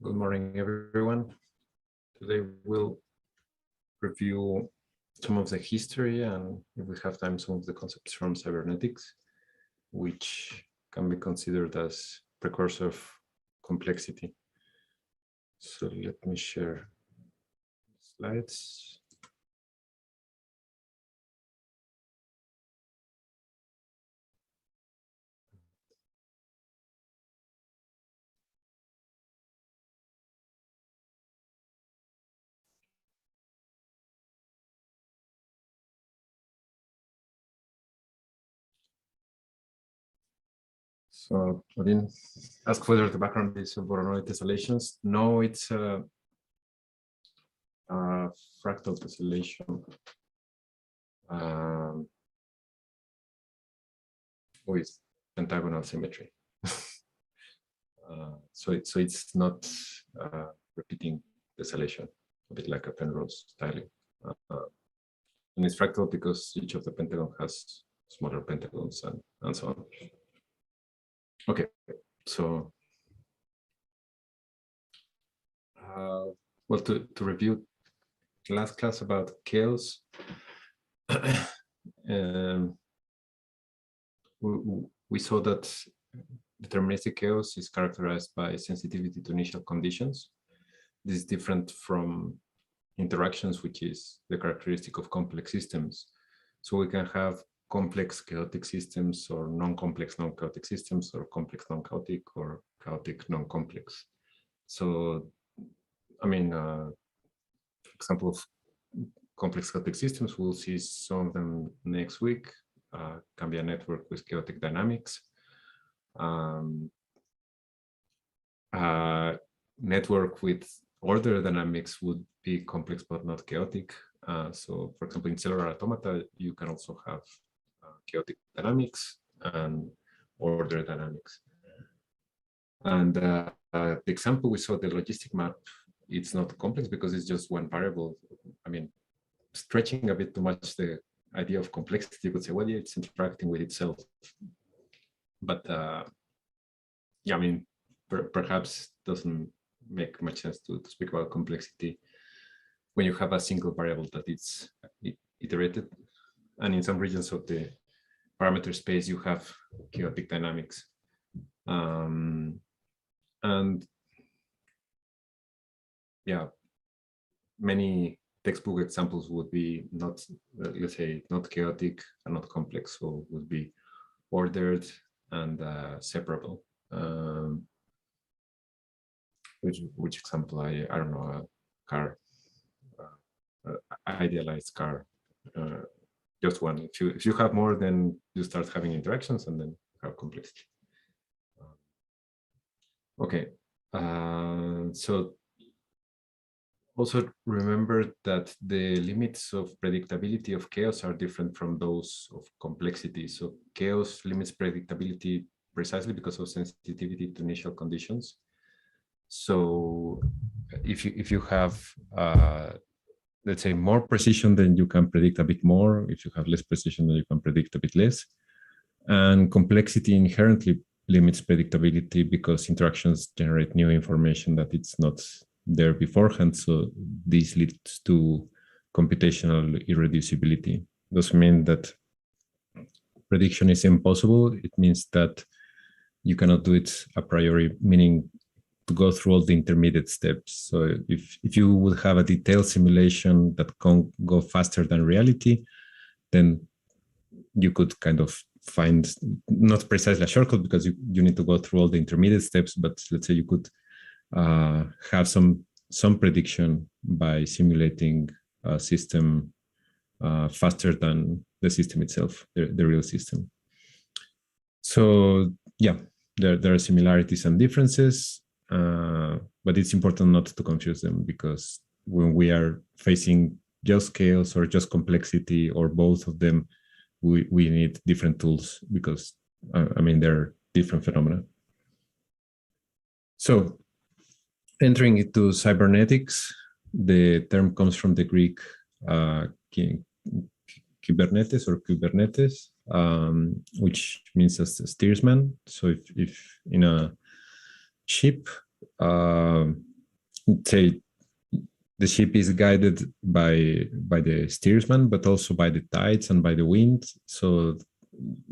Good morning, everyone. Today we'll review some of the history and, if we have time, some of the concepts from cybernetics, which can be considered as precursor of complexity. So let me share slides. So I didn't ask whether the background is Voronoi tessellations. No, it's a fractal tessellation with pentagonal symmetry. So it's not repeating tessellation, a bit like a Penrose tiling. And it's fractal because each of the pentagon has smaller pentagons and so on. Okay, so well, to review the last class about chaos, we saw that deterministic chaos is characterized by sensitivity to initial conditions. This is different from interactions, which is the characteristic of complex systems. So we can have complex chaotic systems, or non-complex non-chaotic systems, or complex non-chaotic, or chaotic non-complex. So, I mean, example of complex chaotic systems, we'll see some of them next week. Can be a network with chaotic dynamics. Network with order dynamics would be complex but not chaotic. So, for example, in cellular automata, you can also have chaotic dynamics and order dynamics. And the example we saw, the logistic map, it's not complex because it's just one variable. I mean, stretching a bit too much the idea of complexity, you could say, well, yeah, it's interacting with itself. But yeah, I mean, perhaps doesn't make much sense to speak about complexity when you have a single variable that it's iterated. And in some regions of the parameter space, you have chaotic dynamics. And yeah, many textbook examples would be not, let's say, not chaotic and not complex, so would be ordered and separable. Which example? I don't know, a car, idealized car. Just one. If you have more, then you start having interactions and then have complexity. Okay, so also remember that the limits of predictability of chaos are different from those of complexity. So chaos limits predictability precisely because of sensitivity to initial conditions. So if you have let's say more precision, then you can predict a bit more. If you have less precision, then you can predict a bit less. And complexity inherently limits predictability because interactions generate new information that it's not there beforehand. So this leads to computational irreducibility. It doesn't mean that prediction is impossible. It means that you cannot do it a priori, meaning to go through all the intermediate steps. So if you would have a detailed simulation that can go faster than reality, then you could kind of find not precisely a shortcut because you need to go through all the intermediate steps, but let's say you could have some prediction by simulating a system faster than the system itself, the real system. So yeah, there are similarities and differences, but it's important not to confuse them, because when we are facing just chaos or just complexity or both of them, we need different tools because, I mean, they're different phenomena. So entering into cybernetics, the term comes from the Greek kybernetes or kubernetes, which means as steersman. So if in a ship, say the ship is guided by the steersman, but also by the tides and by the wind. So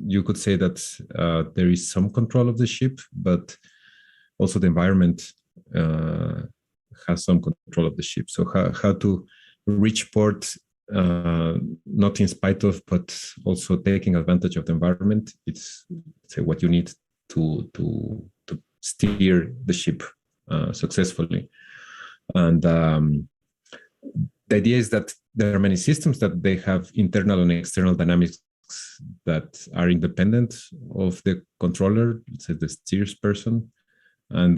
you could say that there is some control of the ship, but also the environment has some control of the ship. So how to reach port, not in spite of, but also taking advantage of the environment. It's say what you need to steer the ship successfully. And the idea is that there are many systems that they have internal and external dynamics that are independent of the controller, let's say the steers person. And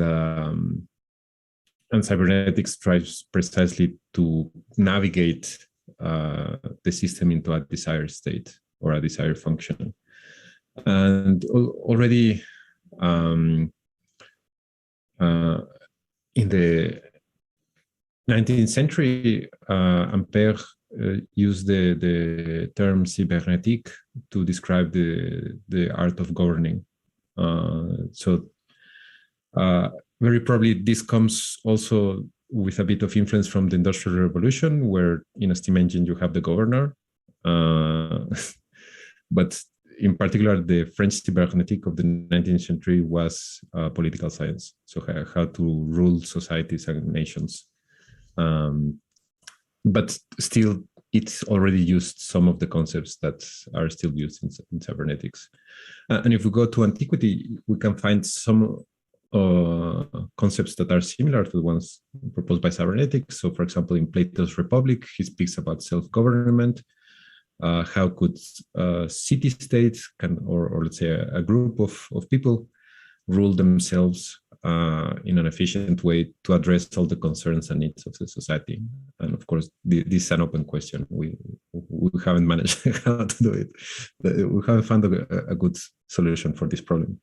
cybernetics tries precisely to navigate the system into a desired state or a desired function. And already in the 19th century, Ampere used the term cybernetic to describe the art of governing. Very probably this comes also with a bit of influence from the Industrial Revolution, where in a steam engine you have the governor. But in particular, the French cybernetic of the 19th century was political science. So how to rule societies and nations. But still, it's already used some of the concepts that are still used in cybernetics. And if we go to antiquity, we can find some concepts that are similar to the ones proposed by cybernetics. So, for example, in Plato's Republic, he speaks about self-government. How could city-states or let's say a group of people rule themselves in an efficient way to address all the concerns and needs of the society? And of course, this is an open question. We haven't managed how to do it. We haven't found a good solution for this problem.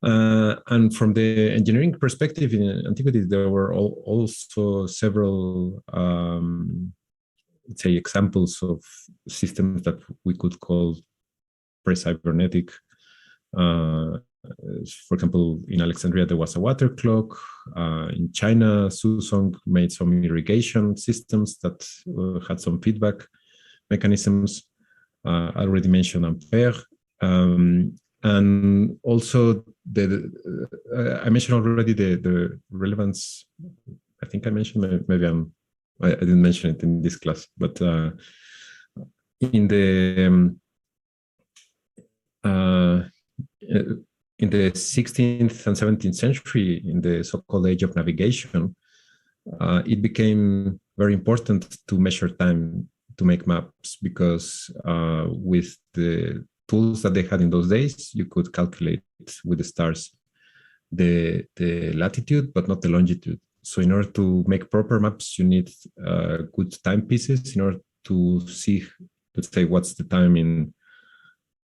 And from the engineering perspective in antiquity, there were also several, let's say, examples of systems that we could call pre-cybernetic. For example, in Alexandria, there was a water clock. In China, Suzong made some irrigation systems that had some feedback mechanisms. I already mentioned Ampere. And also, I mentioned already the relevance. I think I mentioned, maybe I didn't mention it in this class, but in the 16th and 17th century, in the so-called age of navigation, it became very important to measure time, to make maps, because with the tools that they had in those days, you could calculate with the stars the latitude, but not the longitude. So in order to make proper maps, you need good timepieces in order to see, let's say, what's the time in,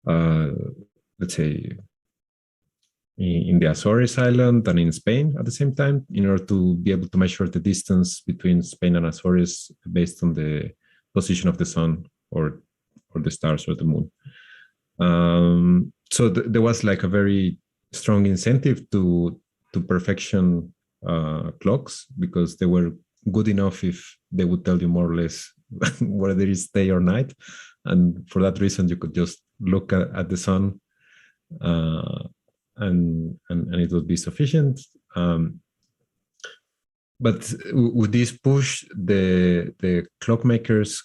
let's say, in the Azores island and in Spain at the same time, in order to be able to measure the distance between Spain and Azores based on the position of the sun or the stars or the moon. So there was like a very strong incentive to perfection clocks, because they were good enough if they would tell you more or less whether it is day or night. And for that reason, you could just look at the sun and it would be sufficient. But with this push, the clockmakers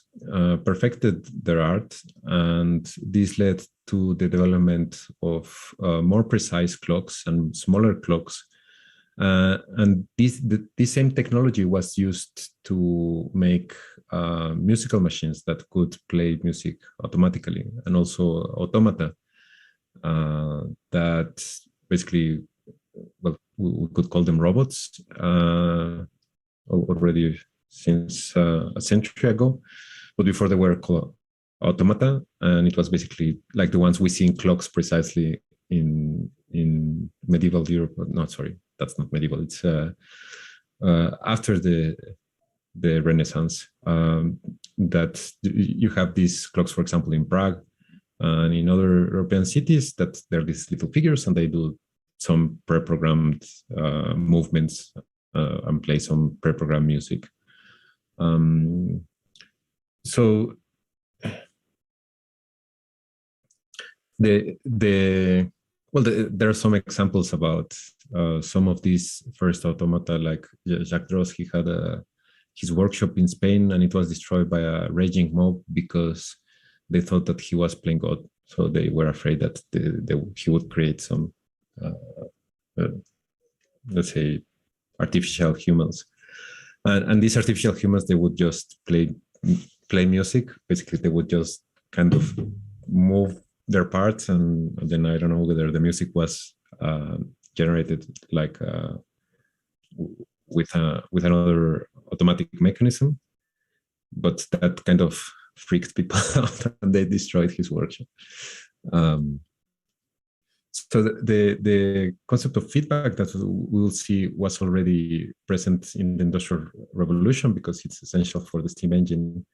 perfected their art, and this led to the development of more precise clocks and smaller clocks. And this same technology was used to make musical machines that could play music automatically, and also automata that basically, well, we could call them robots already since a century ago, but before they were called automata, and it was basically like the ones we see in clocks precisely in medieval Europe. No, sorry, that's not medieval. It's after the Renaissance, that you have these clocks, for example, in Prague and in other European cities, that they're these little figures and they do some pre-programmed movements and play some pre-programmed music. So there are some examples about some of these first automata, like Jacques Droz. He had his workshop in Spain, and it was destroyed by a raging mob because they thought that he was playing God. So they were afraid that he would create some, let's say, artificial humans. And these artificial humans, they would just play music. Basically, they would just kind of move their parts, and then I don't know whether the music was generated like with another automatic mechanism, but that kind of freaked people out, and they destroyed his workshop. So the concept of feedback that we will see was already present in the Industrial Revolution because it's essential for the steam engine.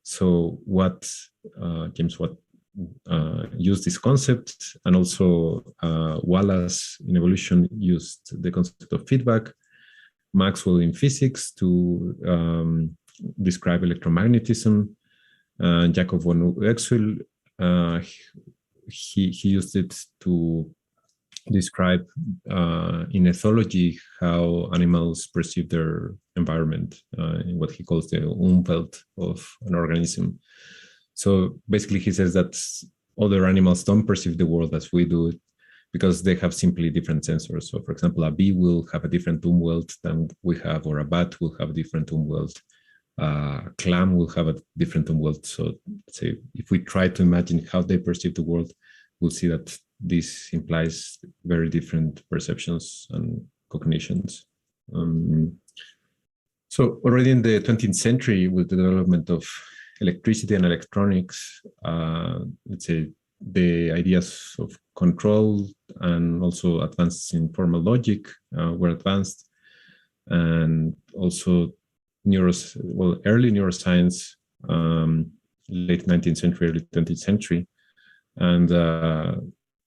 So James Watt used this concept, and also Wallace in evolution used the concept of feedback. Maxwell in physics to describe electromagnetism. Jacob von Uexküll, he used it to describe in ethology how animals perceive their environment, in what he calls the Umwelt of an organism. So basically he says that other animals don't perceive the world as we do, because they have simply different sensors. So for example, a bee will have a different Umwelt than we have, or a bat will have a different Umwelt. A clam will have a different Umwelt. So say if we try to imagine how they perceive the world, we'll see that this implies very different perceptions and cognitions. So already in the 20th century, with the development of electricity and electronics, let's say the ideas of control and also advances in formal logic were advanced, and also early neuroscience, late 19th century, early 20th century, and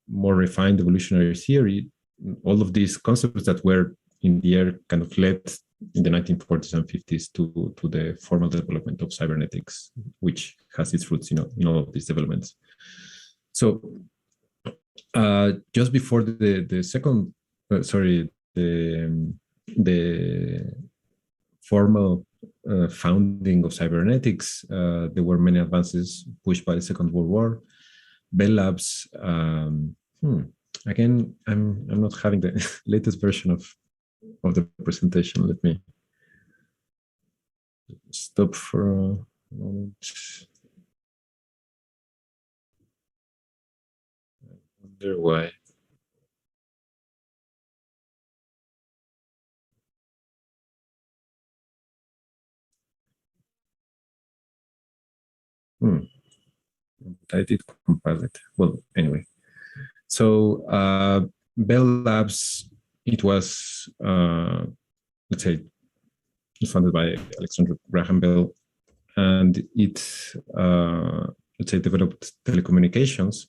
more refined evolutionary theory. All of these concepts that were in the air kind of led in the 1940s and 50s to the formal development of cybernetics, which has its roots in all of these developments. So just before the formal founding of cybernetics, there were many advances pushed by the Second World War. Bell Labs, again, I'm not having the latest version of the presentation. Let me stop for a moment. I wonder why. I did compile it. Well, anyway. So Bell Labs, it was, let's say, funded by Alexander Graham Bell, and it, let's say, developed telecommunications,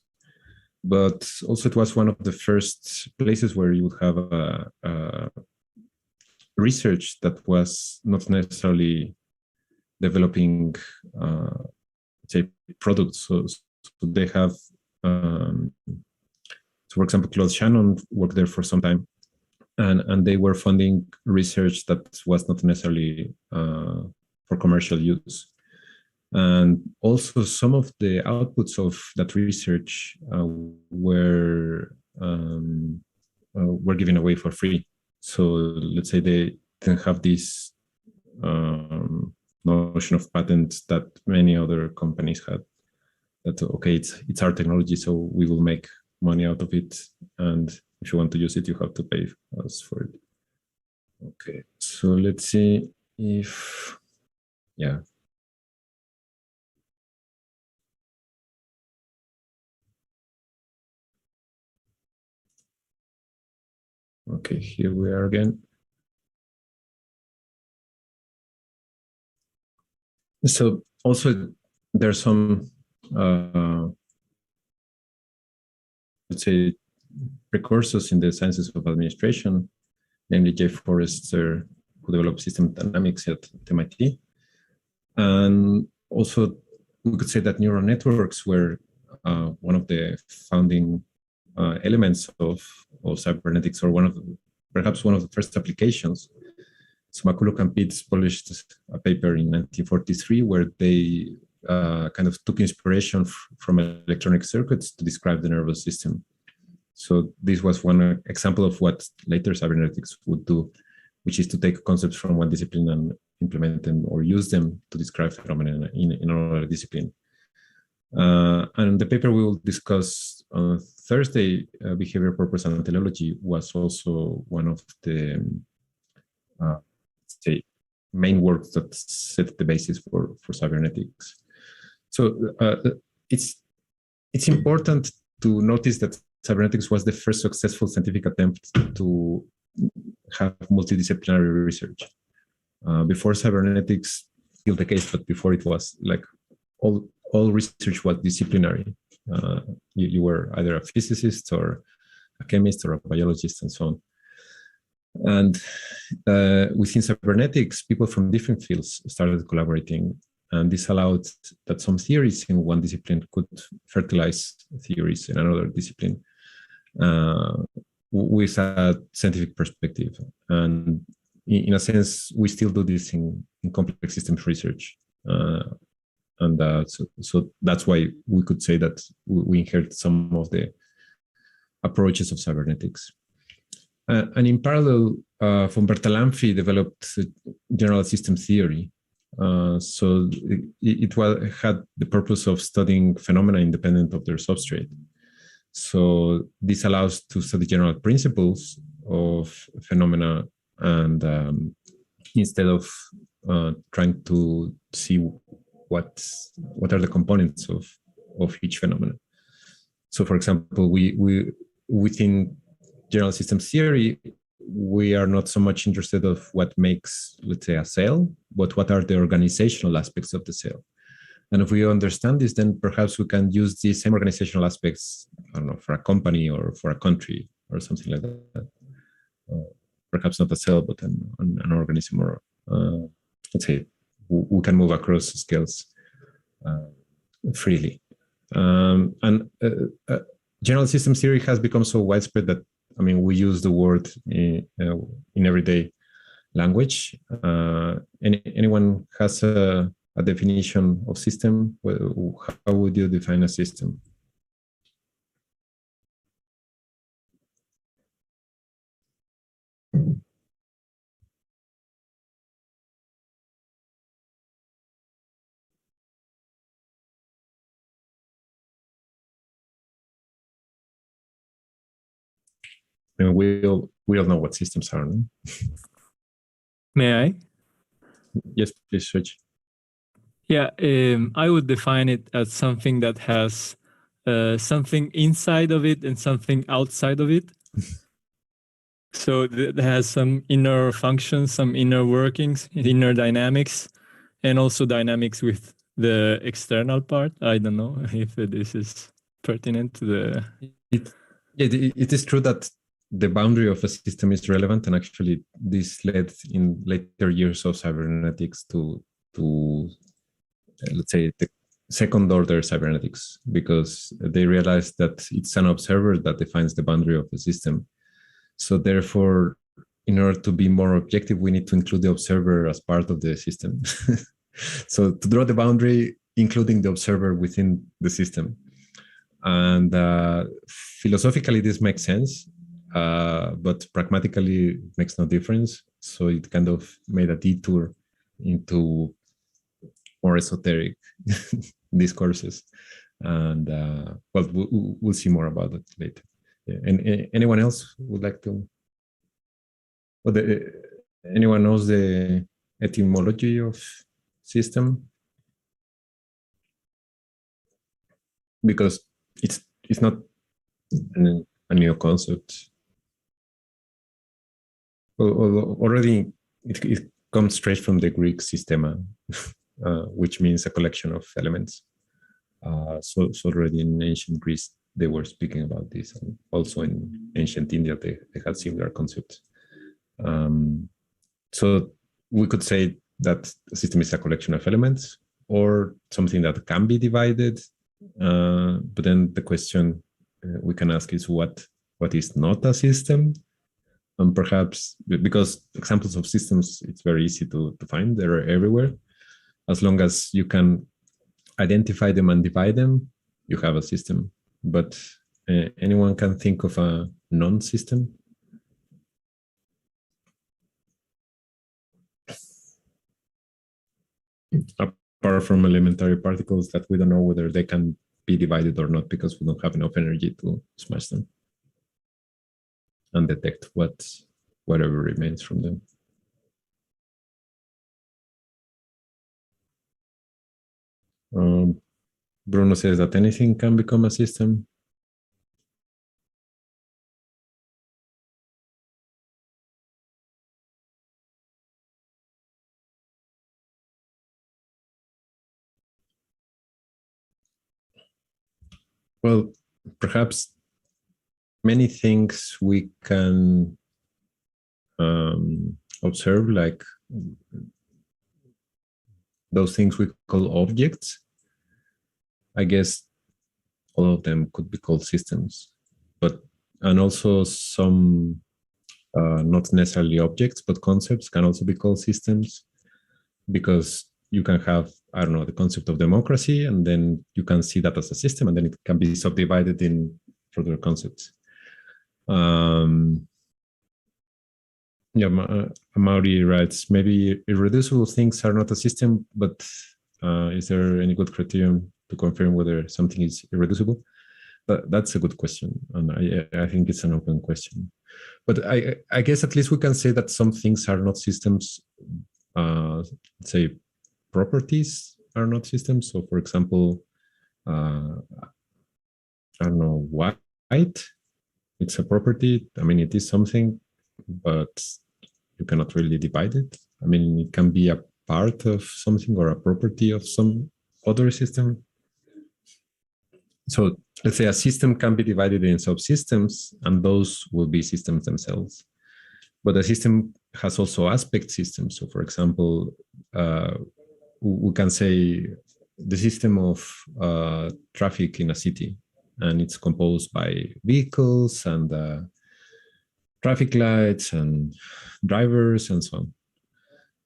but also it was one of the first places where you would have research that was not necessarily developing, say, products. So they have, so for example, Claude Shannon worked there for some time, and they were funding research that was not necessarily for commercial use. And also some of the outputs of that research were given away for free. So let's say they didn't have this notion of patents that many other companies had. That okay, it's our technology, so we will make money out of it, and if you want to use it, you have to pay us for it. Okay, so let's see if, yeah. Okay, here we are again. So also there's some, let's say, precursors in the sciences of administration, namely J. Forrester who developed system dynamics at MIT. And also, we could say that neural networks were one of the founding elements of cybernetics, or perhaps one of the first applications. So McCulloch and Pitts published a paper in 1943 where they kind of took inspiration from electronic circuits to describe the nervous system. So this was one example of what later cybernetics would do, which is to take concepts from one discipline and implement them or use them to describe phenomena in another discipline. And the paper we will discuss on Thursday, Behavior, Purpose, and Teleology, was also one of the main works that set the basis for cybernetics. So it's important to notice that cybernetics was the first successful scientific attempt to have multidisciplinary research. Before cybernetics, still the case, but before it was like all research was disciplinary. You were either a physicist or a chemist or a biologist and so on. And within cybernetics, people from different fields started collaborating, and this allowed that some theories in one discipline could fertilize theories in another discipline with a scientific perspective. And in a sense, we still do this in complex systems research. So that's why we could say that we inherit some of the approaches of cybernetics. And in parallel, von Bertalanffy developed general system theory. So it had the purpose of studying phenomena independent of their substrate. So this allows to study general principles of phenomena, and instead of trying to see what are the components of each phenomenon. So, for example, we within general systems theory, we are not so much interested of what makes, let's say, a cell, but what are the organizational aspects of the cell. And if we understand this, then perhaps we can use these same organizational aspects, I don't know, for a company or for a country or something like that. Perhaps not a cell, but an organism, or let's say we can move across scales freely. And general systems theory has become so widespread that, I mean, we use the word in everyday language. Anyone has a definition of system? How would you define a system? I mean, we all know what systems are, no? May I? Yes, please switch. Yeah, I would define it as something that has something inside of it and something outside of it. So that has some inner functions, some inner workings, inner dynamics, and also dynamics with the external part. I don't know if this is pertinent to the... It is true that the boundary of a system is relevant, and actually this led in later years of cybernetics to let's say, the second order cybernetics, because they realized that it's an observer that defines the boundary of the system. So therefore, in order to be more objective, we need to include the observer as part of the system. So to draw the boundary, including the observer within the system. And philosophically, this makes sense, but pragmatically, it makes no difference. So it kind of made a detour into more esoteric discourses. And well, we'll see more about it later. Yeah. And anyone else would like to? Well, anyone knows the etymology of system? Because it's not a new concept. Well, already it comes straight from the Greek systema, which means a collection of elements. So already in ancient Greece, they were speaking about this, and also in ancient India, they had similar concepts. So we could say that a system is a collection of elements or something that can be divided. But then the question we can ask is what is not a system? And perhaps because examples of systems, it's very easy to find. They're everywhere. As long as you can identify them and divide them, you have a system. But anyone can think of a non-system? Apart from elementary particles that we don't know whether they can be divided or not because we don't have enough energy to smash them and detect whatever remains from them. Bruno says that anything can become a system. Well, perhaps many things we can observe, like those things we call objects. I guess all of them could be called systems, and also some not necessarily objects, but concepts can also be called systems, because you can have, I don't know, the concept of democracy, and then you can see that as a system, and then it can be subdivided in further concepts. Yeah, Mauri writes, maybe irreducible things are not a system, but is there any good criterion to confirm whether something is irreducible? But that's a good question, and I think it's an open question. But I guess at least we can say that some things are not systems. Say properties are not systems. So, for example, I don't know, white. It's a property. I mean, it is something, but you cannot really divide it. I mean, it can be a part of something or a property of some other system. So let's say a system can be divided in subsystems, and those will be systems themselves. But a system has also aspect systems. So, for example, we can say the system of traffic in a city, and it's composed by vehicles and traffic lights and drivers and so on.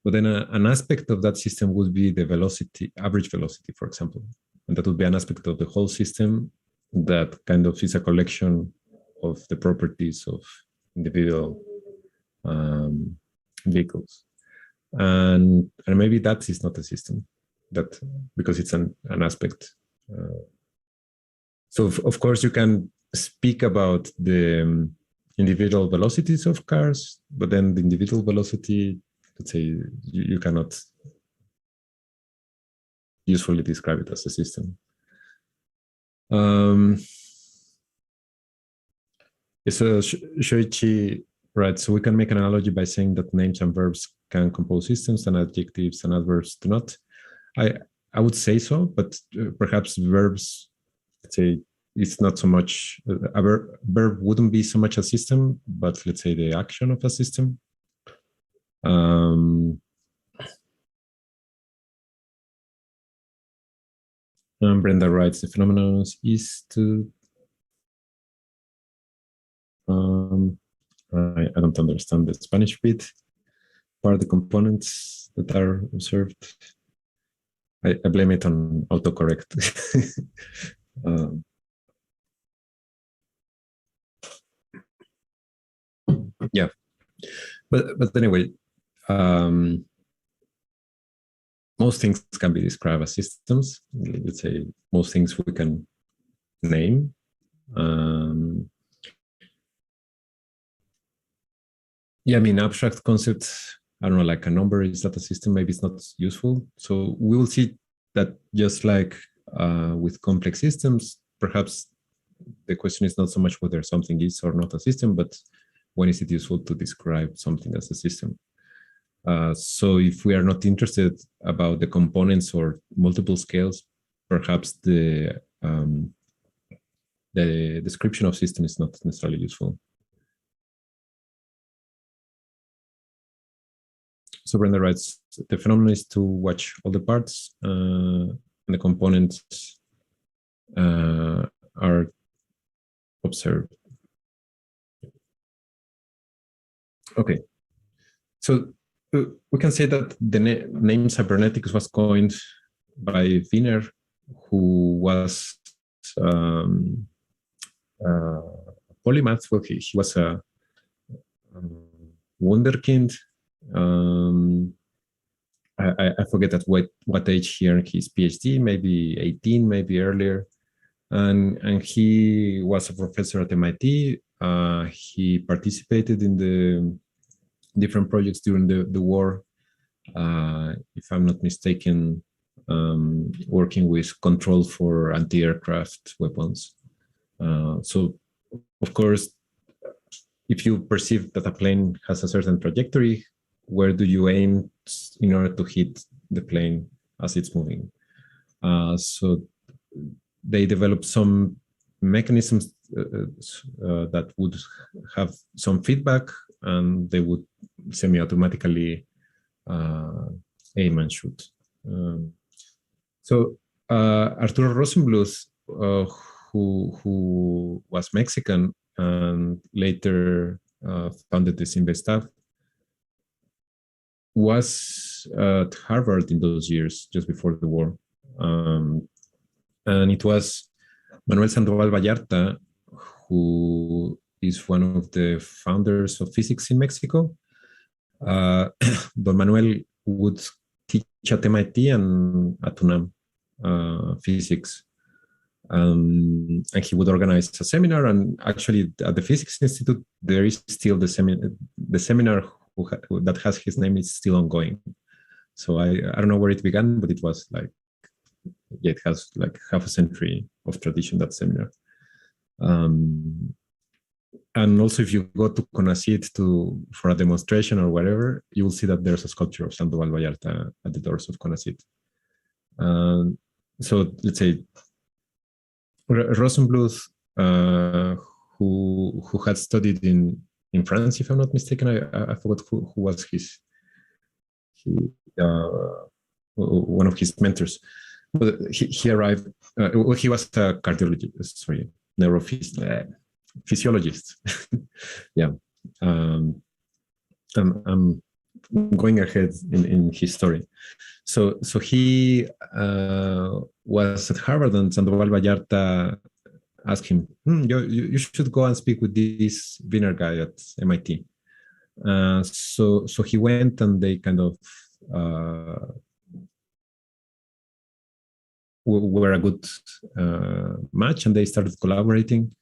But then an aspect of that system would be the velocity, average velocity, for example. And that would be an aspect of the whole system that kind of is a collection of the properties of individual vehicles. And maybe that is not a system, that because it's an aspect. So of course you can speak about the individual velocities of cars, but then the individual velocity, let's say, you cannot usefully describe it as a system. So Shoichi writes, so we can make an analogy by saying that names and verbs can compose systems and adjectives and adverbs do not. I would say so, but perhaps verbs, let's say, it's not so much, a verb wouldn't be so much a system, but let's say the action of a system. Brenda writes, the phenomenon is to, I don't understand the Spanish bit. What are the components that are observed? I blame it on autocorrect. Yeah, but anyway, most things can be described as systems. Let's say most things we can name. Yeah, I mean, abstract concepts, I don't know, like a number is not a system, maybe it's not useful. So we will see that just like with complex systems, perhaps the question is not so much whether something is or not a system, but when is it useful to describe something as a system? So if we are not interested about the components or multiple scales, perhaps the description of system is not necessarily useful. So Brenda writes, the phenomenon is to watch all the parts and the components are observed. Okay, so we can say that the name cybernetics was coined by Wiener, who was a polymath. Well, he was a wunderkind. I forget at what age he earned his PhD, maybe 18, maybe earlier. And he was a professor at MIT. He participated in the different projects during the war. If I'm not mistaken, working with control for anti-aircraft weapons. So, of course, if you perceive that a plane has a certain trajectory, where do you aim in order to hit the plane as it's moving? So they developed some mechanisms that would have some feedback, and they would semi-automatically aim and shoot. So Arturo Rosenbluth, who was Mexican and later founded the Staff, was at Harvard in those years, just before the war. And it was Manuel Sandoval Vallarta, who is one of the founders of physics in Mexico. Don Manuel would teach at MIT and at UNAM physics. And he would organize a seminar. And actually, at the Physics Institute, there is still the seminar that has his name is still ongoing. So I don't know where it began, but it was like, yeah, it has like half a century of tradition, that seminar. And also, if you go to CONACYT for a demonstration or whatever, you will see that there's a sculpture of Sandoval Vallarta at the doors of CONACYT. So let's say Rosenbluth, who had studied in France, if I'm not mistaken, I forgot who was one of his mentors. But he arrived. Well, he was a cardiologist, physiologist. Yeah, I'm going ahead in his story. So he was at Harvard, and Sandoval Vallarta asked him, you should go and speak with this Wiener guy at MIT. So he went, and they kind of were a good match, and they started collaborating.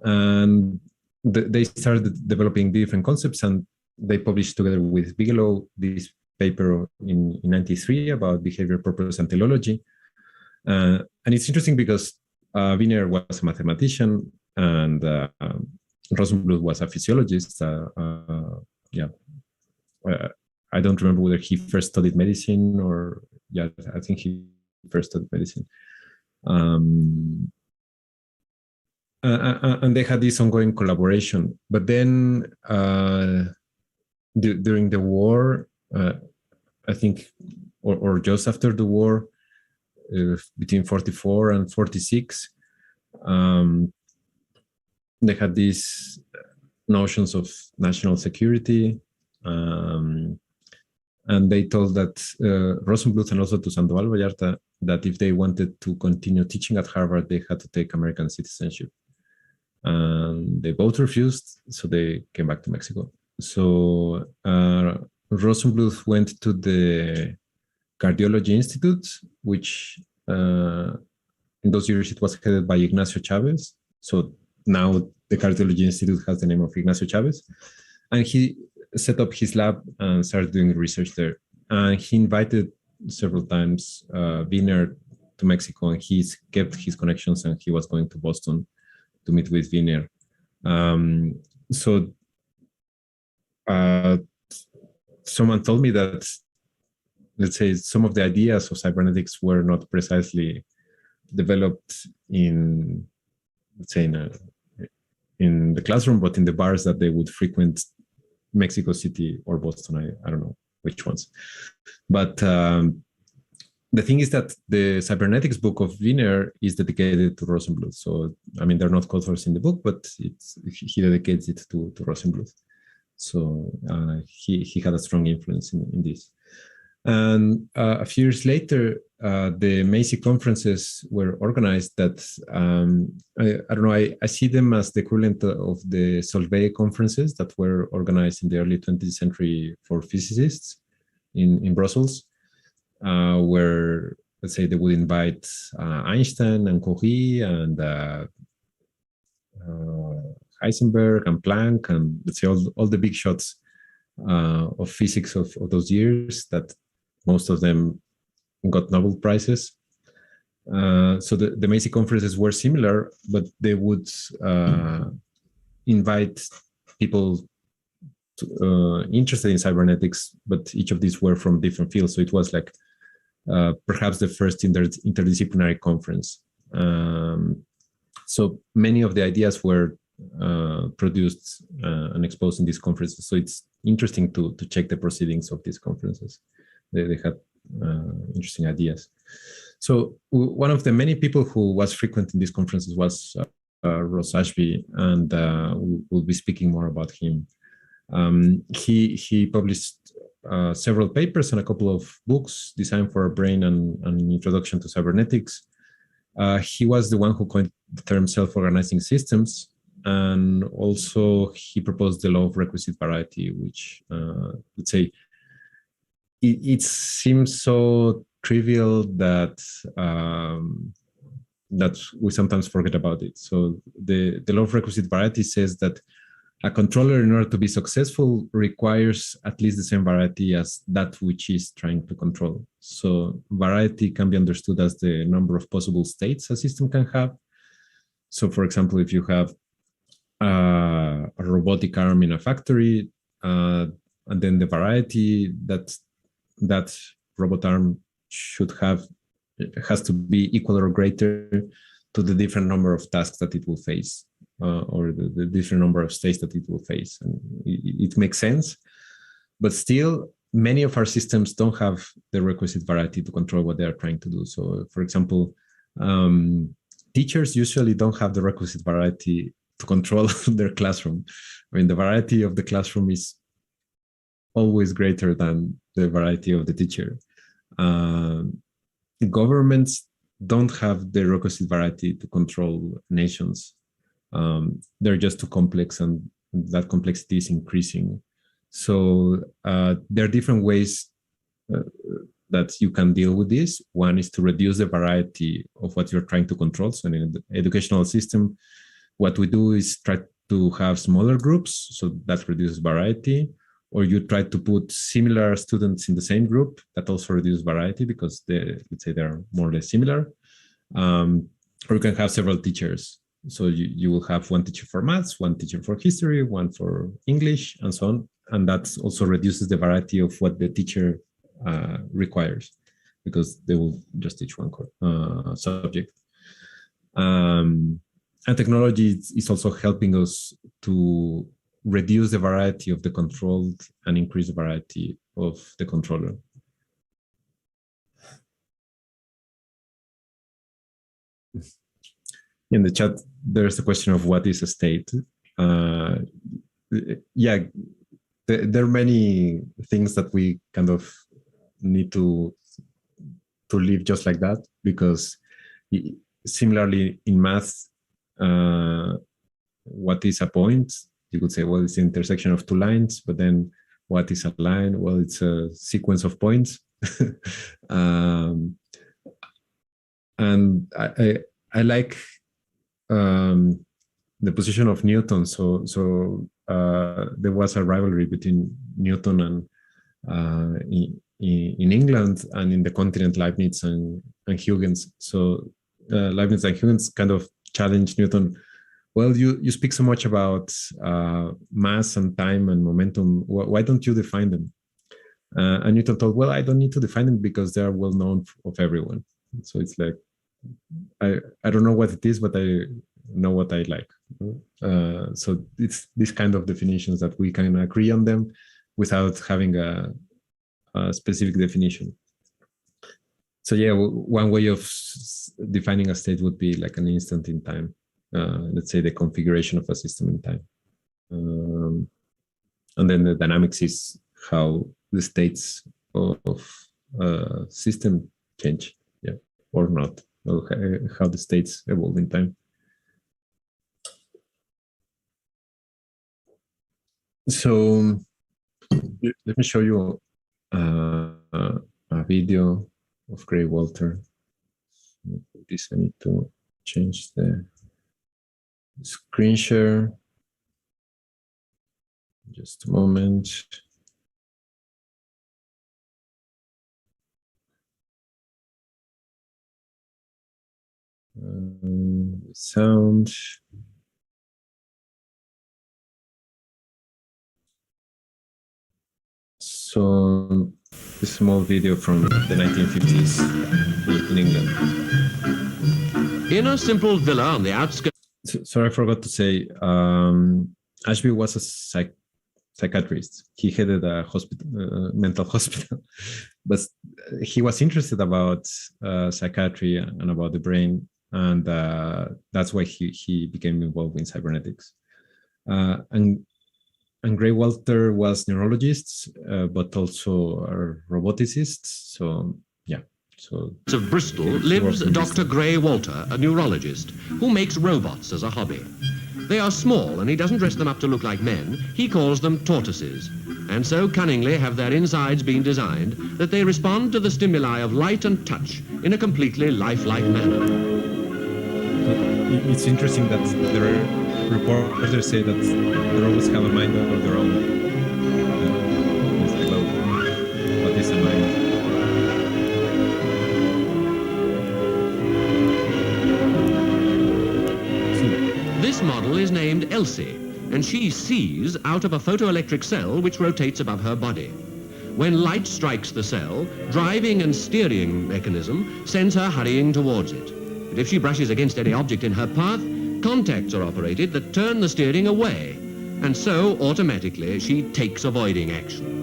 And they started developing different concepts, and they published together with Bigelow this paper in 93 about behavior, purpose, and teleology. And it's interesting because Wiener was a mathematician, and Rosenbluth was a physiologist. I don't remember whether he first studied medicine or, I think he first studied medicine. And they had this ongoing collaboration. But then during the war, I think, or just after the war, between 44 and 46, they had these notions of national security. And they told that Rosenbluth and also to Sandoval Vallarta that if they wanted to continue teaching at Harvard, they had to take American citizenship. And they both refused, so they came back to Mexico. So Rosenbluth went to the Cardiology Institute, which in those years it was headed by Ignacio Chavez. So now the Cardiology Institute has the name of Ignacio Chavez. And he set up his lab and started doing research there. And he invited several times Wiener to Mexico, and he's kept his connections, and he was going to Boston to meet with Wiener. So someone told me that, let's say, some of the ideas of cybernetics were not precisely developed in, let's say, in the classroom, but in the bars that they would frequent Mexico City or Boston. I don't know which ones. But the thing is that the Cybernetics book of Wiener is dedicated to Rosenbluth. So, I mean, they're not co-authors in the book, but he dedicates it to Rosenbluth. So he had a strong influence in this. And a few years later, the Macy conferences were organized that, I don't know, I see them as the equivalent of the Solvay conferences that were organized in the early 20th century for physicists in Brussels, where, let's say, they would invite Einstein and Curie and Heisenberg and Planck and, let's say, all the big shots of physics of those years that most of them got Nobel Prizes. So the Macy conferences were similar, but they would invite people interested in cybernetics, but each of these were from different fields. So it was like perhaps the first interdisciplinary conference. So many of the ideas were produced and exposed in these conferences. So it's interesting to check the proceedings of these conferences. They had interesting ideas. So one of the many people who was frequent in these conferences was Ross Ashby, and we'll be speaking more about him. He published several papers and a couple of books, Design for a Brain and an Introduction to Cybernetics. He was the one who coined the term self-organizing systems, and also he proposed the law of requisite variety, which, let's say, it seems so trivial that that we sometimes forget about it. So the law of requisite variety says that a controller, in order to be successful, requires at least the same variety as that which is trying to control. So variety can be understood as the number of possible states a system can have. So, for example, if you have a robotic arm in a factory, and then the variety that robot arm should have, it has to be equal or greater to the different number of tasks that it will face, or the different number of states that it will face. And it makes sense, but still, many of our systems don't have the requisite variety to control what they are trying to do. So, for example, teachers usually don't have the requisite variety to control their classroom. I mean, the variety of the classroom is always greater than the variety of the teacher. Governments don't have the requisite variety to control nations. They're just too complex, and that complexity is increasing. So there are different ways that you can deal with this. One is to reduce the variety of what you're trying to control. So in the educational system, what we do is try to have smaller groups, so that reduces variety. Or you try to put similar students in the same group, that also reduces variety because let's say they're more or less similar. Or you can have several teachers. So you will have one teacher for maths, one teacher for history, one for English, and so on. And that also reduces the variety of what the teacher requires, because they will just teach one subject. And technology is also helping us to reduce the variety of the controlled and increase the variety of the controller. In the chat, there's the question of what is a state. Yeah, there are many things that we kind of need to live just like that, because similarly in math, what is a point? You could say, well, it's the intersection of two lines, but then what is a line? Well, it's a sequence of points. And I like the position of Newton. So there was a rivalry between Newton and in England, and in the continent, Leibniz and Huygens. So Leibniz and Huygens kind of challenged Newton. Well, you speak so much about mass and time and momentum. Why don't you define them? And Newton told, well, I don't need to define them because they are well known of everyone. So it's like, I don't know what it is, but I know what I like. So it's this kind of definitions that we can agree on them without having a a specific definition. So yeah, one way of defining a state would be like an instant in time. Let's say the configuration of a system in time. And then the dynamics is how the states of system change, yeah, or not, or how the states evolve in time. So let me show you a video of Gray Walter. This I need to change the screen share. Just a moment. Sound. So a small video from the 1950s in England. In a simple villa on the outskirts. Sorry, I forgot to say, Ashby was a psychiatrist. He headed a hospital, mental hospital, but he was interested about psychiatry and about the brain, and that's why he became involved in cybernetics. And Gray Walter was neurologist, but also a roboticist. So yeah. So of Bristol lives Dr. Gray Walter, a neurologist, who makes robots as a hobby. They are small, and he doesn't dress them up to look like men. He calls them tortoises, and so cunningly have their insides been designed that they respond to the stimuli of light and touch in a completely lifelike manner. It's interesting that there are reporters say that the robots have a mind of their own. It's like, well, what is a mind? This model is named Elsie, and she sees out of a photoelectric cell which rotates above her body. When light strikes the cell, driving and steering mechanism sends her hurrying towards it. But if she brushes against any object in her path, contacts are operated that turn the steering away, and so automatically she takes avoiding action.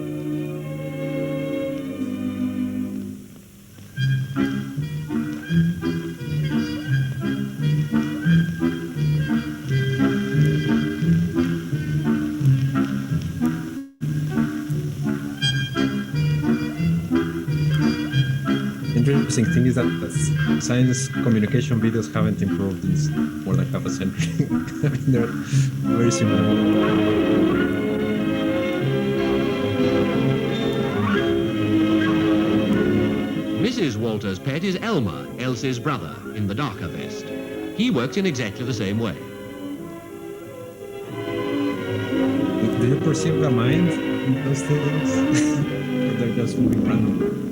Interesting thing is that the science communication videos haven't improved in more than half a century. I mean, they're very similar. Mrs. Walter's pet is Elmer, Elsie's brother, in the darker vest. He works in exactly the same way. Do you perceive the mind in those things? Or they're just moving randomly?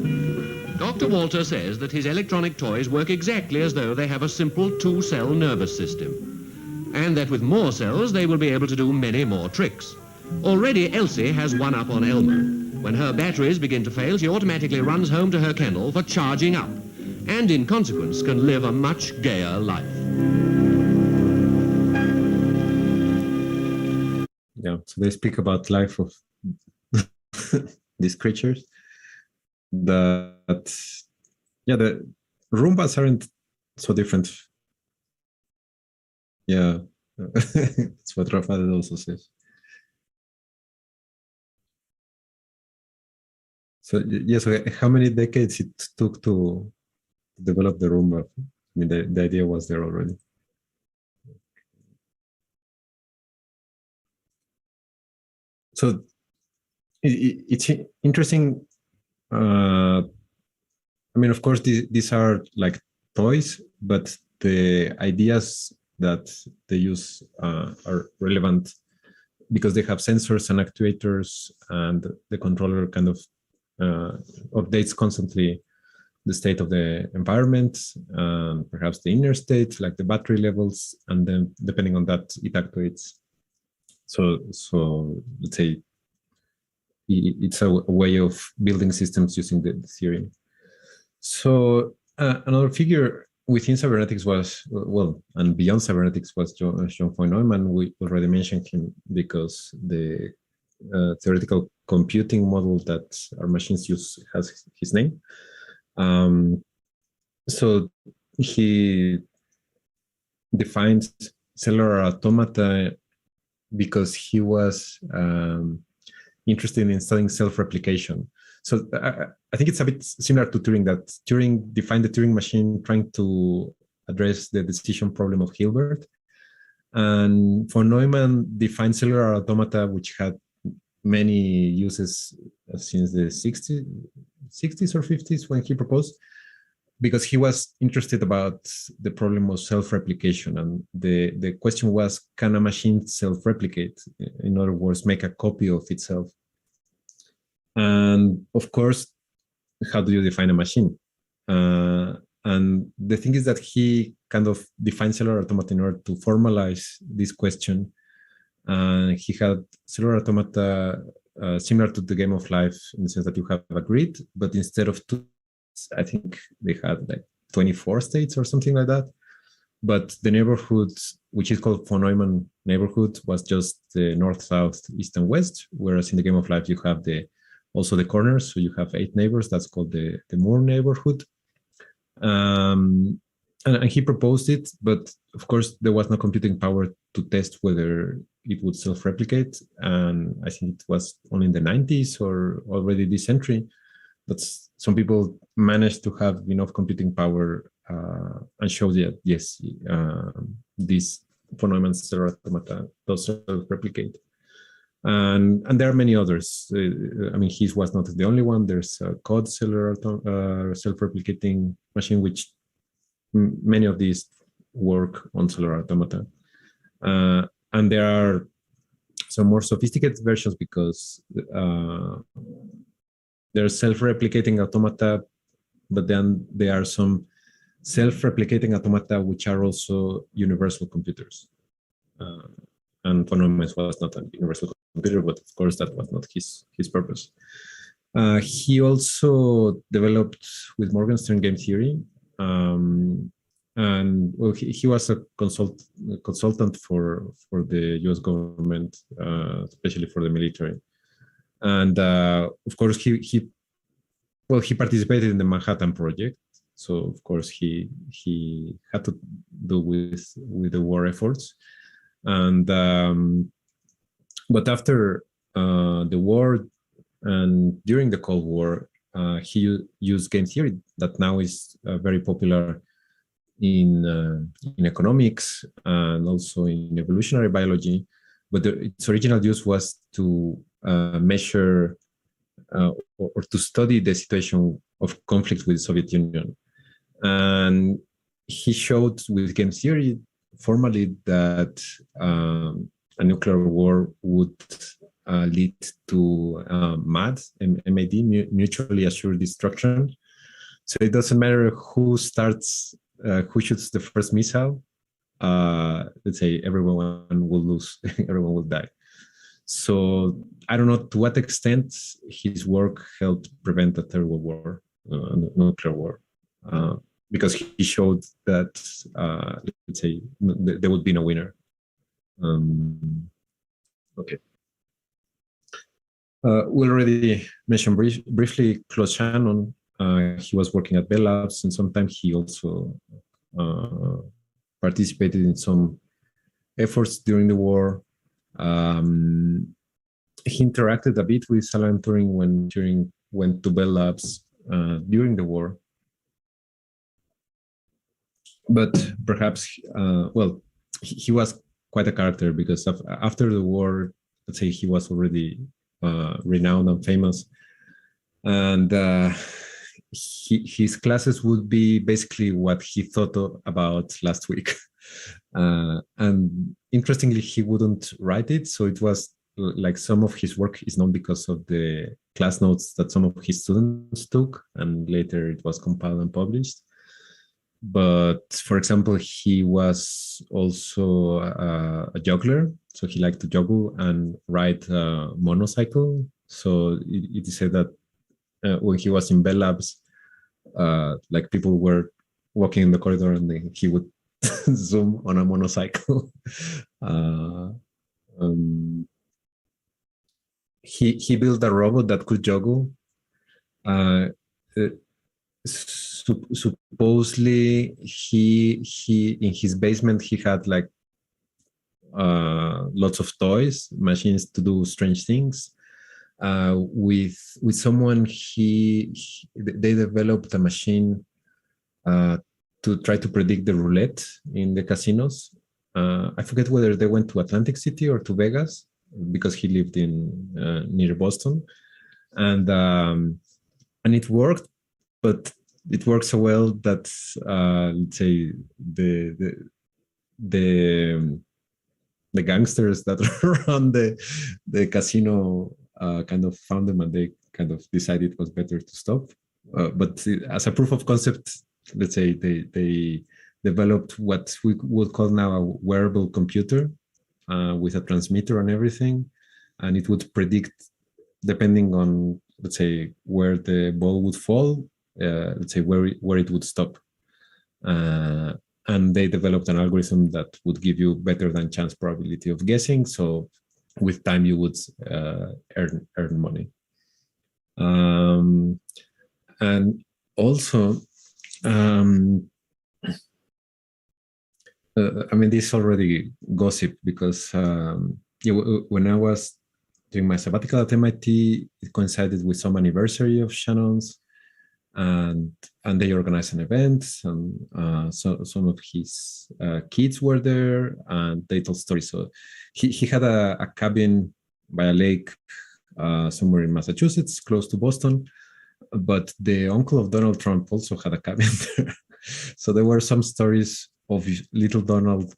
Dr. Walter says that his electronic toys work exactly as though they have a simple two-cell nervous system, and that with more cells they will be able to do many more tricks. Already Elsie has one up on Elmer. When her batteries begin to fail, she automatically runs home to her kennel for charging up, and in consequence can live a much gayer life. Yeah, so they speak about life of these creatures. That, yeah, the Roombas aren't so different. Yeah, that's what Rafael also says. So yeah, so how many decades it took to develop the Roomba? I mean, the idea was there already. So it's interesting. I mean, of course, these are like toys, but the ideas that they use are relevant because they have sensors and actuators, and the controller kind of updates constantly the state of the environment, perhaps the inner state, like the battery levels, and then depending on that, it actuates. So let's say it's a way of building systems using the theory. So another figure within cybernetics was, well, and beyond cybernetics was John von Neumann. We already mentioned him because the theoretical computing model that our machines use has his name. So he defined cellular automata because he was interested in studying self-replication. So I think it's a bit similar to Turing, that Turing defined the Turing machine trying to address the decision problem of Hilbert. And von Neumann defined cellular automata, which had many uses since the 60s or 50s when he proposed, because he was interested about the problem of self-replication. And the question was, can a machine self-replicate? In other words, make a copy of itself. And of course, how do you define a machine? And the thing is that he kind of defined cellular automata in order to formalize this question. He had cellular automata similar to the game of life in the sense that you have a grid, but instead of two, I think they had like 24 states or something like that. But the neighborhood, which is called von Neumann neighborhood, was just the north, south, east, and west. Whereas in the game of life, you have also the corners. So you have 8 neighbors. That's called the Moore neighborhood. And he proposed it, but of course there was no computing power to test whether it would self-replicate. And I think it was only in the 90s or already this century that some people managed to have enough computing power and show that yes, this von Neumann cellular automata does self-replicate. And there are many others. I mean, his was not the only one. There's a code cellular self-replicating machine, which many of these work on cellular automata. And there are some more sophisticated versions because there are self-replicating automata, but then there are some self-replicating automata which are also universal computers. And von Neumann was not a universal computer, but of course that was not his purpose. He also developed with Morgenstern game theory. And well, he was a consultant for the US government, especially for the military. And of course, he participated in the Manhattan Project. So of course he had to do with the war efforts. And but after the war and during the Cold War, he used game theory that now is very popular in economics and also in evolutionary biology. But its original use was to measure or to study the situation of conflict with the Soviet Union. And he showed with game theory formally that a nuclear war would lead to MAD, mutually assured destruction. So it doesn't matter who shoots the first missile. Let's say everyone will lose, everyone will die. So I don't know to what extent his work helped prevent a terrible war, nuclear war, because he showed that, let's say, there would be no winner. Okay. We already mentioned briefly Claude Shannon. He was working at Bell Labs, and sometimes he also participated in some efforts during the war. He interacted a bit with Alan Turing when Turing went to Bell Labs during the war. But perhaps, he was quite a character because after the war, let's say he was already renowned and famous. And his classes would be basically what he thought about last week. And interestingly, he wouldn't write it. So it was like some of his work is known because of the class notes that some of his students took, and later it was compiled and published. But for example, he was also a juggler. So he liked to juggle and ride a monocycle. So it is said that when he was in Bell Labs, like people were walking in the corridor and he would zoom on a monocycle. he built a robot that could juggle. Supposedly he in his basement he had like lots of toys, machines to do strange things. With someone, they developed a machine to try to predict the roulette in the casinos. I forget whether they went to Atlantic City or to Vegas because he lived in near Boston, and it worked, but it worked so well that let's say the gangsters that run the casino kind of found them, and they kind of decided it was better to stop. But as a proof of concept, let's say they developed what we would call now a wearable computer with a transmitter and everything, and it would predict, depending on, let's say, where the ball would fall, let's say where it would stop. And they developed an algorithm that would give you better than chance probability of guessing. So with time, you would earn money. And also, I mean, this is already gossip because when I was doing my sabbatical at MIT, it coincided with some anniversary of Shannon's, and they organized an event, and so some of his kids were there, and they told stories. So he had a cabin by a lake somewhere in Massachusetts, close to Boston, but the uncle of Donald Trump also had a cabin there. So there were some stories of little Donald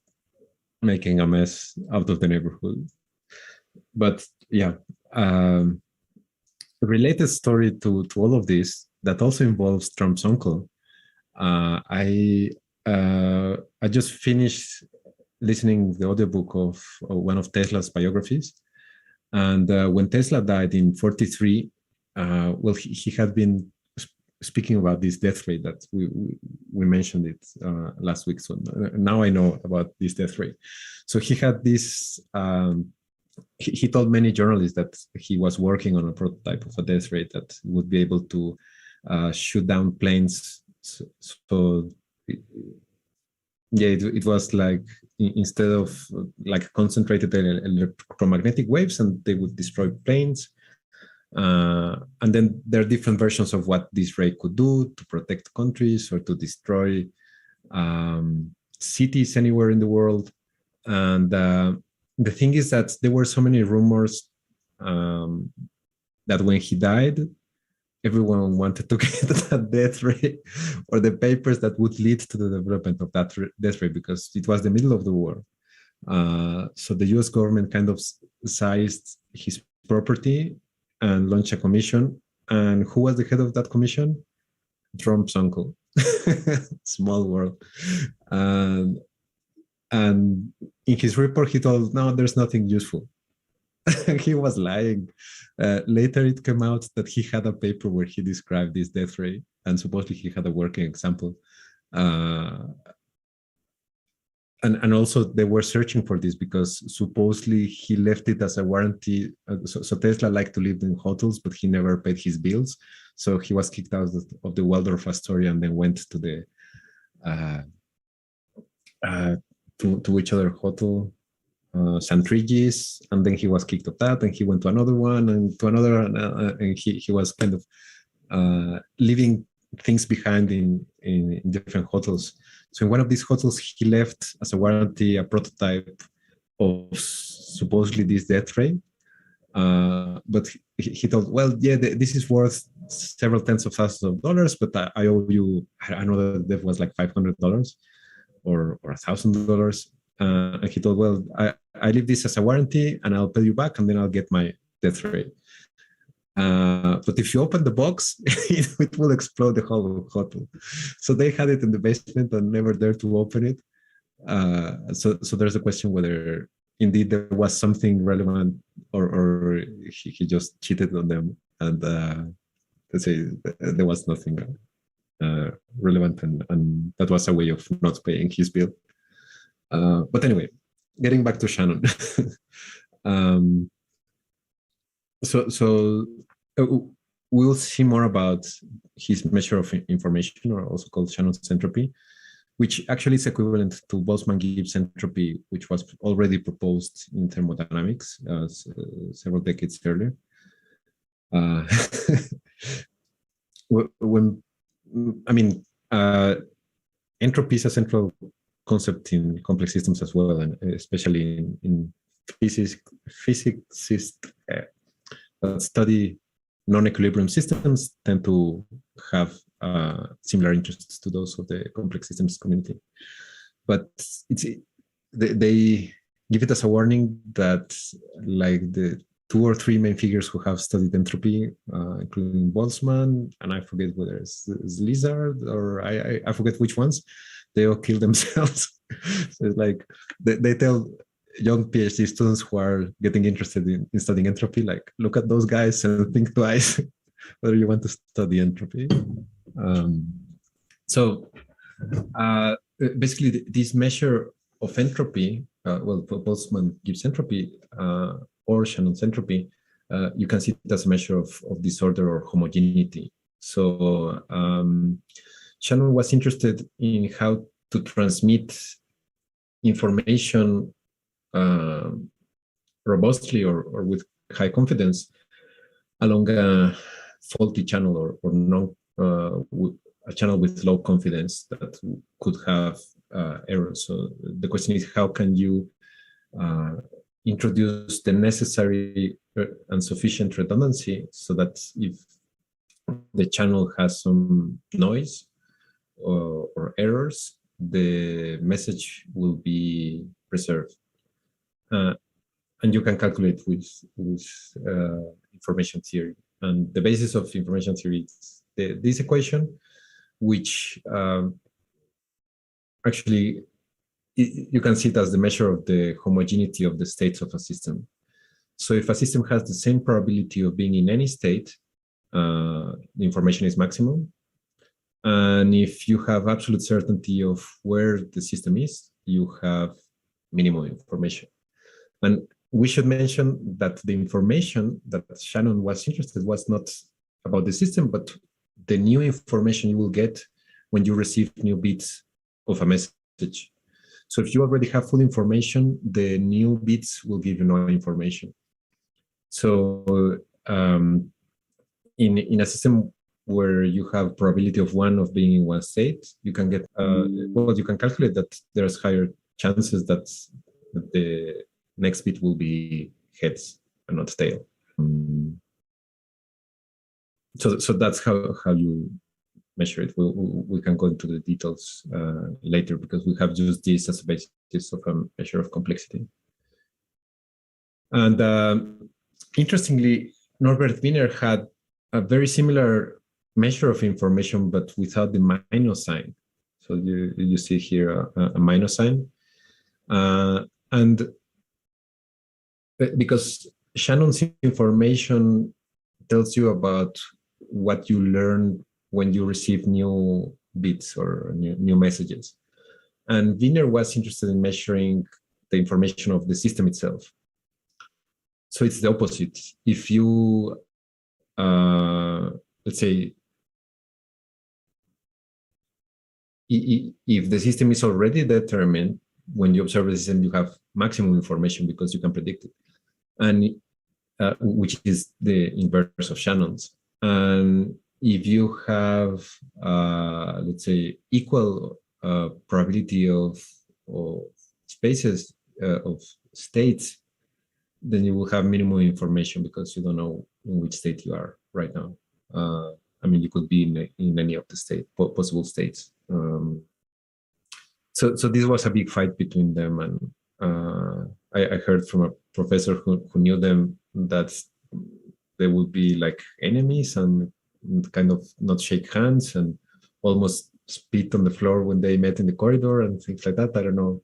making a mess out of the neighborhood. But yeah, related story to all of this that also involves Trump's uncle. I just finished listening the audiobook of one of Tesla's biographies, and when Tesla died in 1943, well, he had been speaking about this death rate that we mentioned it last week. So now I know about this death rate. So he had this. He told many journalists that he was working on a prototype of a death rate that would be able to shoot down planes. So it was like, instead of like concentrated electromagnetic waves, and they would destroy planes. And then there are different versions of what this ray could do to protect countries or to destroy cities anywhere in the world. And the thing is that there were so many rumors that when he died, everyone wanted to get that death ray or the papers that would lead to the development of that death ray, because it was the middle of the war. So the US government kind of seized his property and launched a commission. And who was the head of that commission? Trump's uncle. Small world. And in his report, he told, no, there's nothing useful. He was lying. Later, it came out that he had a paper where he described this death ray, and supposedly he had a working example. And also, they were searching for this because supposedly he left it as a warranty. So Tesla liked to live in hotels, but he never paid his bills. So he was kicked out of the Waldorf Astoria and then went to the to which other hotel? St. Regis, and then he was kicked of that, and he went to another one and to another, and he was kind of leaving things behind in different hotels. So in one of these hotels, he left as a warranty a prototype of supposedly this death ray. But he thought, well, yeah, this is worth several tens of thousands of dollars, but I owe you, I know that that was like $500 or $1,000. And he thought, well, I leave this as a warranty and I'll pay you back, and then I'll get my death ray. But if you open the box, it will explode the whole hotel. So they had it in the basement and never dared to open it. So there's a question whether indeed there was something relevant, or he just cheated on them, and let's say there was nothing relevant, and that was a way of not paying his bill. But anyway, getting back to Shannon. uh, we'll see more about his measure of information, or also called Shannon's entropy, which actually is equivalent to Boltzmann-Gibbs entropy, which was already proposed in thermodynamics several decades earlier. Entropy is a central concept in complex systems as well, and especially in physicists that study non-equilibrium systems tend to have similar interests to those of the complex systems community. But they give it as a warning that, like, the 2 or 3 main figures who have studied entropy, including Boltzmann, and I forget whether it's Lizard or I forget which ones, they all kill themselves. So it's like they tell young PhD students who are getting interested in studying entropy, like, look at those guys and think twice whether you want to study entropy. Basically, this measure of entropy, Boltzmann-Gibbs entropy, or Shannon's entropy, you can see it as a measure of disorder or homogeneity. So Shannon was interested in how to transmit information robustly or with high confidence along a faulty channel or a channel with low confidence that could have errors. So the question is, how can you introduce the necessary and sufficient redundancy so that if the channel has some noise or errors, the message will be preserved. And you can calculate with information theory. And the basis of information theory is this equation, which actually you can see it as the measure of the homogeneity of the states of a system. So if a system has the same probability of being in any state, the information is maximum. And if you have absolute certainty of where the system is, you have minimum information. And we should mention that the information that Shannon was interested was not about the system, but the new information you will get when you receive new bits of a message. So if you already have full information, the new bits will give you no information. So in a system where you have probability of 1 of being in one state, you can get, you can calculate that there's higher chances that the next bit will be heads and not tail. So that's how you measure it. We can go into the details later, because we have used this as a basis of a measure of complexity. And interestingly, Norbert Wiener had a very similar measure of information, but without the minus sign. So you see here a minus sign. And because Shannon's information tells you about what you learn when you receive new bits or new messages. And Wiener was interested in measuring the information of the system itself. So it's the opposite. If you, let's say, if the system is already determined, when you observe the system, you have maximum information because you can predict it, and which is the inverse of Shannon's. And if you have, let's say, equal probability of spaces, of states, then you will have minimum information because you don't know in which state you are right now. I mean, you could be in any of the possible states. So this was a big fight between them, and I heard from a professor who knew them that they would be like enemies and kind of not shake hands and almost spit on the floor when they met in the corridor and things like that. I don't know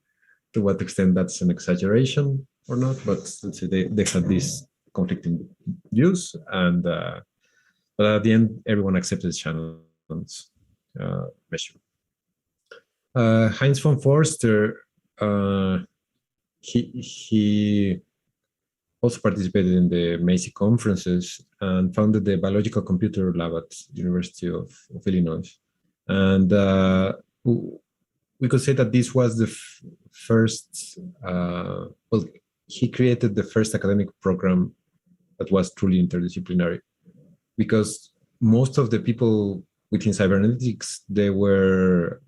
to what extent that's an exaggeration or not, but let's say they had these conflicting views, and but at the end, everyone accepted Shannon's measure. Heinz von Forster, he also participated in the Macy conferences and founded the biological computer lab at University of Illinois. And we could say that this was the first, well, he created the first academic program that was truly interdisciplinary, because most of the people within cybernetics, they were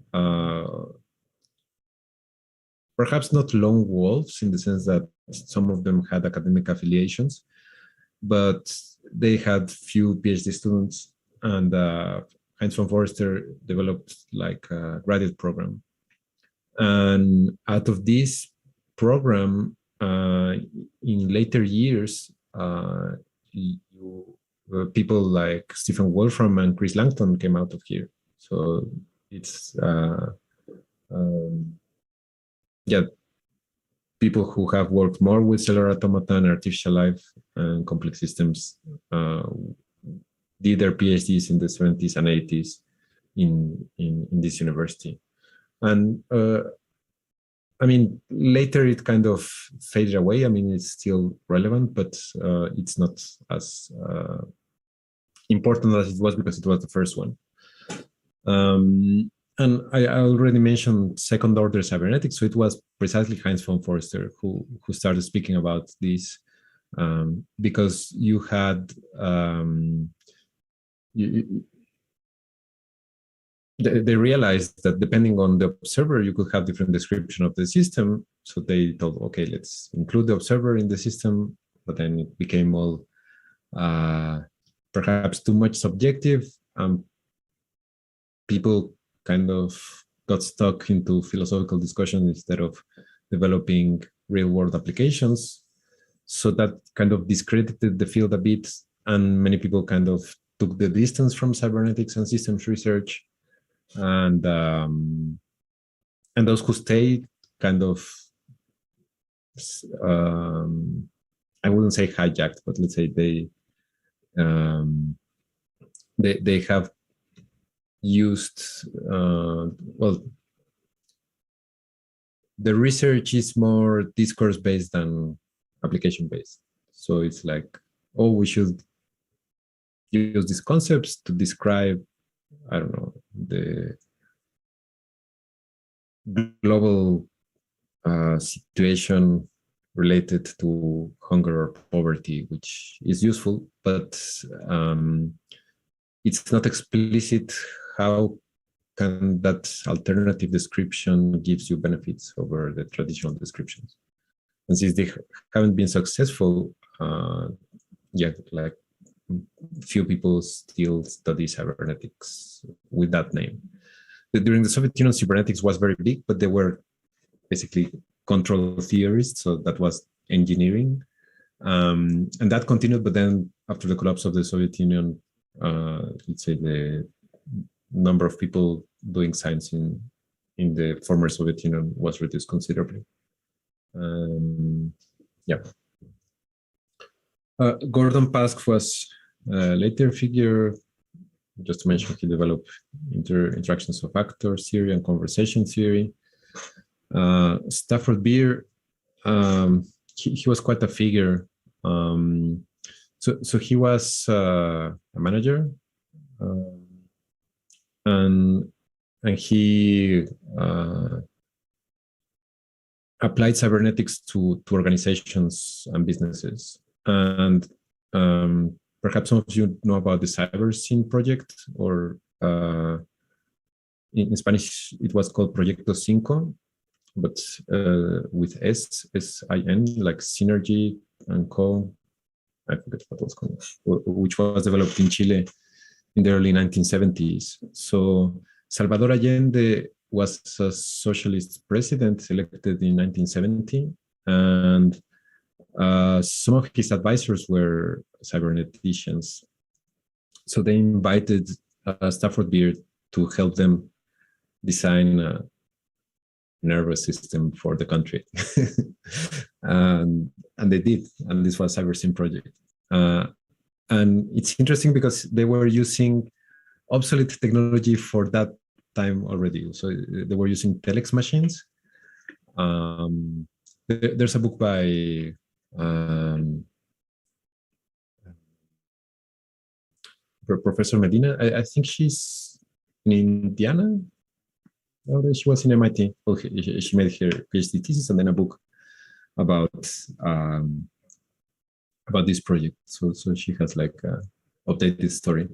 perhaps not lone wolves in the sense that some of them had academic affiliations, but they had few PhD students, and Heinz von Forster developed like a graduate program. And out of this program, in later years, people like Stephen Wolfram and Chris Langton came out of here. So it's yeah, people who have worked more with cellular automata and artificial life and complex systems did their PhDs in the 70s and 80s in this university. And I mean, later it kind of faded away. I mean, it's still relevant, but it's not as important as it was because it was the first one. And I already mentioned second order cybernetics, so it was precisely Heinz von Forster who started speaking about this, because you had they realized that depending on the observer, you could have different description of the system. So they thought, okay, let's include the observer in the system, but then it became all perhaps too much subjective. People kind of got stuck into philosophical discussion instead of developing real-world applications. So that kind of discredited the field a bit, and many people kind of took the distance from cybernetics and systems research. And those who stayed kind of, I wouldn't say hijacked, but let's say they have used, well, the research is more discourse based than application based. So it's like, oh, we should use these concepts to describe, I don't know, the global situation related to hunger or poverty, which is useful, but it's not explicit how can that alternative description gives you benefits over the traditional descriptions. And since they haven't been successful yet, like few people still study cybernetics with that name. During the Soviet Union, cybernetics was very big, but they were basically control theorists, so that was engineering. And that continued, but then after the collapse of the Soviet Union, let's say the number of people doing science in the former Soviet Union was reduced considerably. Yeah. Gordon Pask was a later figure. Just to mention, he developed interactions of actors theory and conversation theory. Stafford Beer, he was quite a figure. So he was a manager, and he applied cybernetics to organizations and businesses. And perhaps some of you know about the CyberSyn project, or in Spanish it was called Proyecto Cinco, but with S-I-N, like Synergy and Co. I forget what it was called, which was developed in Chile in the early 1970s. So Salvador Allende was a socialist president elected in 1970, and some of his advisors were cyberneticians. So they invited Stafford Beer to help them design a nervous system for the country. And they did, and this was CyberSyn project. And it's interesting because they were using obsolete technology for that time already. So they were using telex machines. There's a book by Professor Medina. I think she's in Indiana. Or she was in MIT. Well, she made her PhD thesis and then a book about this project. So she has like a updated story.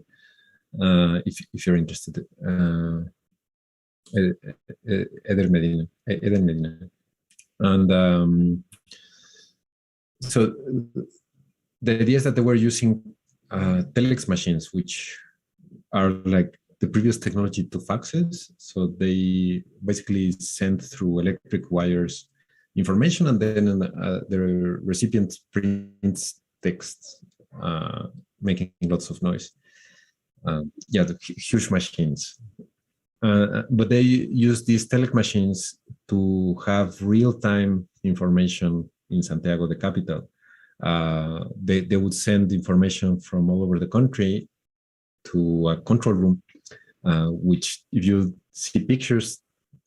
If you're interested, Eder Medina, and so the idea is that they were using telex machines, which are like the previous technology to faxes. So they basically send through electric wires information, and then the recipient prints text, making lots of noise. Yeah, the huge machines. But they use these telex machines to have real-time information in Santiago, the capital. They would send information from all over the country to a control room, which, if you see pictures,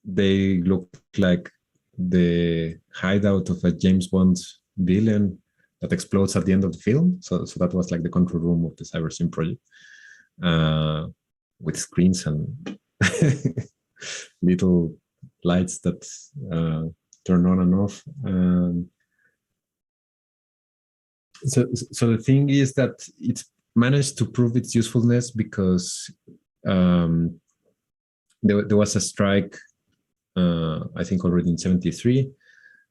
they look like the hideout of a James Bond villain that explodes at the end of the film. So that was like the control room of the CyberSyn project, with screens and little lights that turn on and off. So the thing is that it's managed to prove its usefulness because there was a strike, I think already in '73,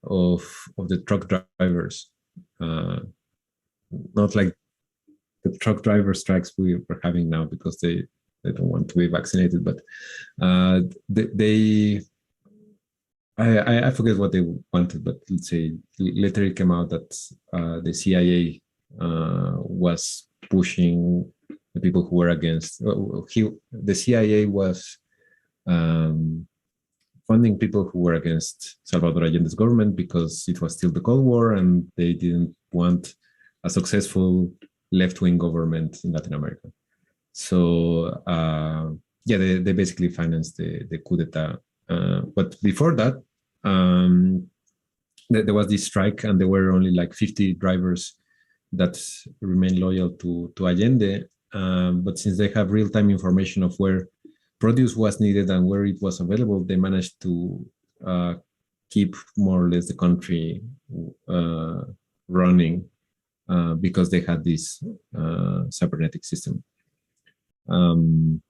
of the truck drivers. Not like the truck driver strikes we're having now because they don't want to be vaccinated, but I forget what they wanted, but let's say later it came out that the CIA was pushing the people who were against. The CIA was funding people who were against Salvador Allende's government because it was still the Cold War and they didn't want a successful left-wing government in Latin America. So yeah, they basically financed the coup d'etat. But before that, there was this strike, and there were only like 50 drivers that remained loyal to Allende. But since they have real-time information of where produce was needed and where it was available, they managed to keep more or less the country running because they had this cybernetic system. Some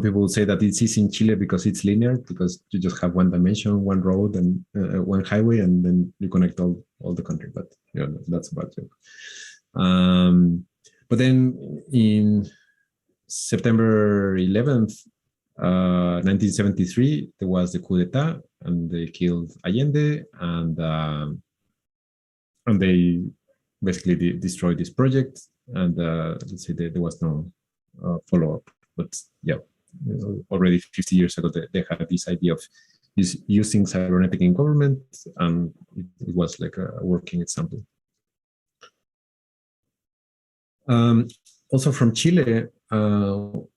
people would say that it's easy in Chile because it's linear, because you just have one dimension, one road, and one highway, and then you connect all the country. But you know, that's a bad joke. But then in September 11th, 1973, there was the coup d'etat, and they killed Allende, and they basically destroyed this project. And let's say there was no follow-up. But yeah, already 50 years ago, they had this idea of using cybernetic in government, and it was like a working example. Also from Chile, Humberto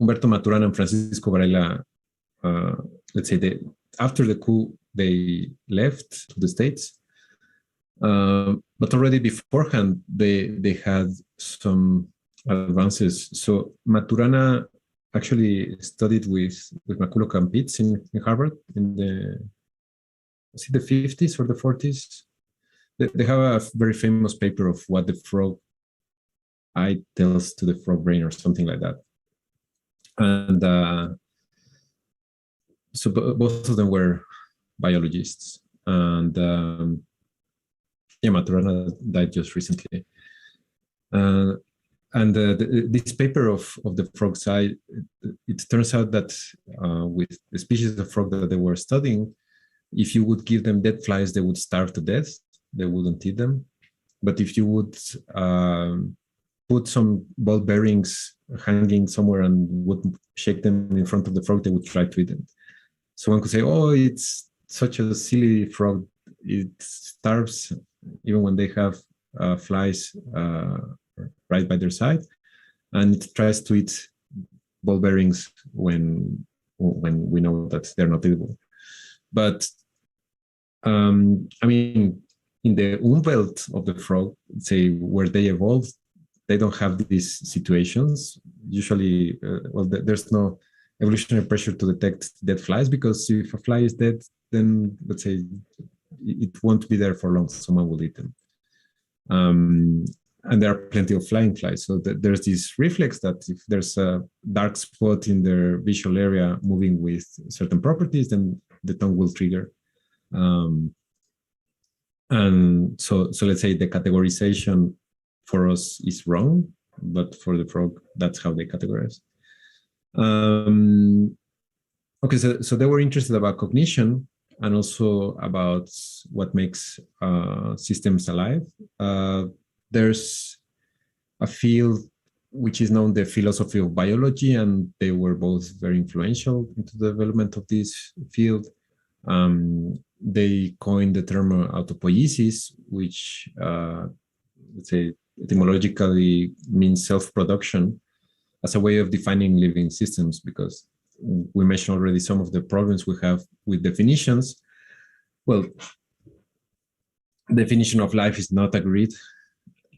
Maturana and Francisco Varela, let's say after the coup, they left to the States. But already beforehand, they had some advances. So Maturana actually studied with Maculo Campitz in Harvard in was it the 50s or the 40s? They have a very famous paper of what the frog eye tells to the frog brain or something like that. And so both of them were biologists. And yeah, Maturana died just recently. And this paper of the frog's eye, it turns out that with the species of frog that they were studying, if you would give them dead flies, they would starve to death. They wouldn't eat them. But if you would put some ball bearings hanging somewhere and would shake them in front of the frog, they would try to eat them. So one could say, oh, it's such a silly frog. It starves even when they have flies right by their side, and it tries to eat ball bearings when we know that they're not edible. But I mean, in the umwelt of the frog, say where they evolved, they don't have these situations. Usually, there's no evolutionary pressure to detect dead flies, because if a fly is dead, then let's say it won't be there for long. Someone will eat them. And there are plenty of flying flies. So there's this reflex that if there's a dark spot in their visual area moving with certain properties, then the tongue will trigger. And so let's say the categorization for us is wrong, but for the frog, that's how they categorize. Okay, so they were interested about cognition and also about what makes systems alive. There's a field which is known the philosophy of biology, and they were both very influential into the development of this field. They coined the term autopoiesis, which let's say etymologically means self-production, as a way of defining living systems, because we mentioned already some of the problems we have with definitions. Well, definition of life is not agreed,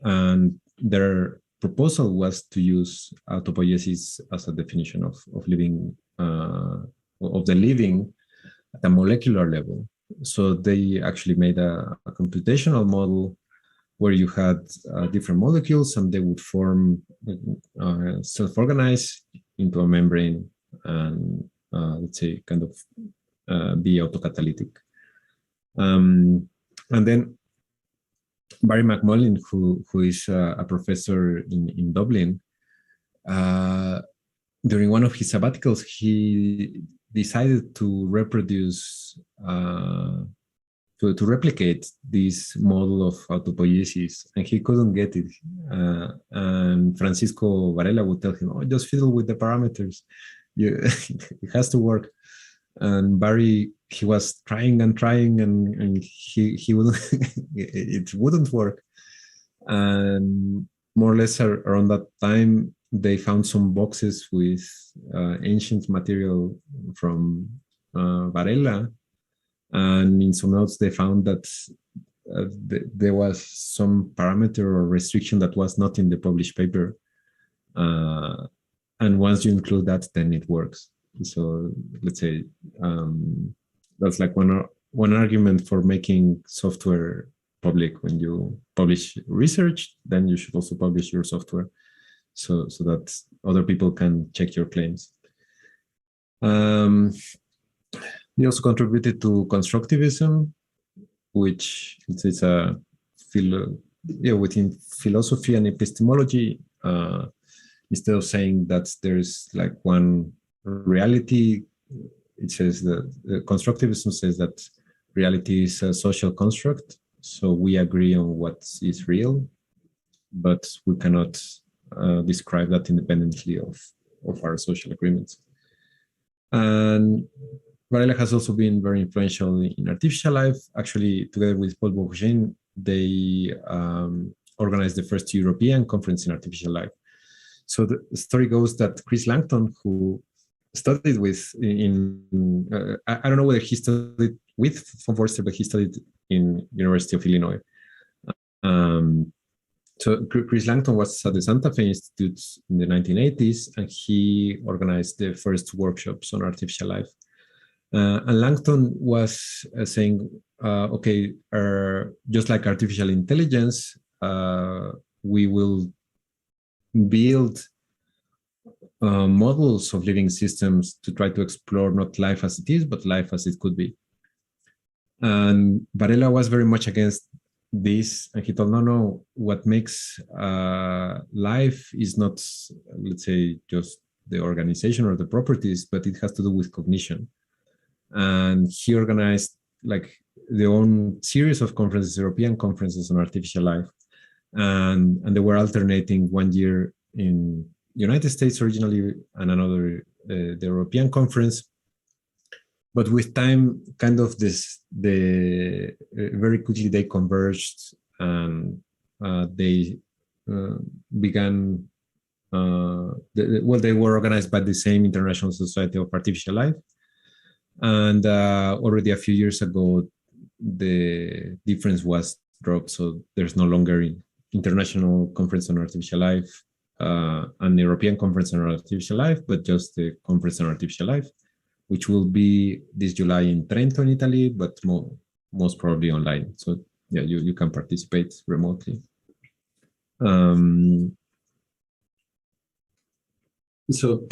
and their proposal was to use autopoiesis as a definition of living, of the living at a molecular level. So they actually made a computational model where you had different molecules, and they would form, self-organize into a membrane, and let's say kind of be autocatalytic. And then Barry McMullen, who is a professor in Dublin, during one of his sabbaticals, he decided to reproduce, to replicate this model of autopoiesis, and he couldn't get it. And Francisco Varela would tell him, "Oh, just fiddle with the parameters. It has to work." And Barry, he was trying and trying, and he wouldn't. It wouldn't work. And more or less around that time, they found some boxes with ancient material from Varela. And in some notes, they found that there was some parameter or restriction that was not in the published paper. And once you include that, then it works. So let's say that's like one argument for making software public. When you publish research, then you should also publish your software, so that other people can check your claims. He also contributed to constructivism, which is a within philosophy and epistemology. Instead of saying that there's like one reality, it says that constructivism says that reality is a social construct. So we agree on what is real, but we cannot describe that independently of our social agreements. And Varela has also been very influential in artificial life. Actually, together with Paul Bourget, they organized the first European conference in artificial life. So the story goes that Chris Langton, who studied with I don't know whether he studied with von Forster, but he studied in University of Illinois. So Chris Langton was at the Santa Fe Institute in the 1980s, and he organized the first workshops on artificial life. And Langton was saying, okay, just like artificial intelligence, we will build models of living systems to try to explore not life as it is, but life as it could be. And Varela was very much against this, and he told, no, what makes life is not, let's say, just the organization or the properties, but it has to do with cognition. And he organized like their own series of conferences, European conferences on artificial life. And they were alternating 1 year in United States originally and another, the European conference. But with time, kind of very quickly they converged, and they began, they were organized by the same International Society of Artificial Life. And already a few years ago, the difference was dropped. So there's no longer International Conference on Artificial Life, an European Conference on Artificial Life, but just the Conference on Artificial Life, which will be this July in Trento in Italy, but most probably online. So yeah, you can participate remotely. So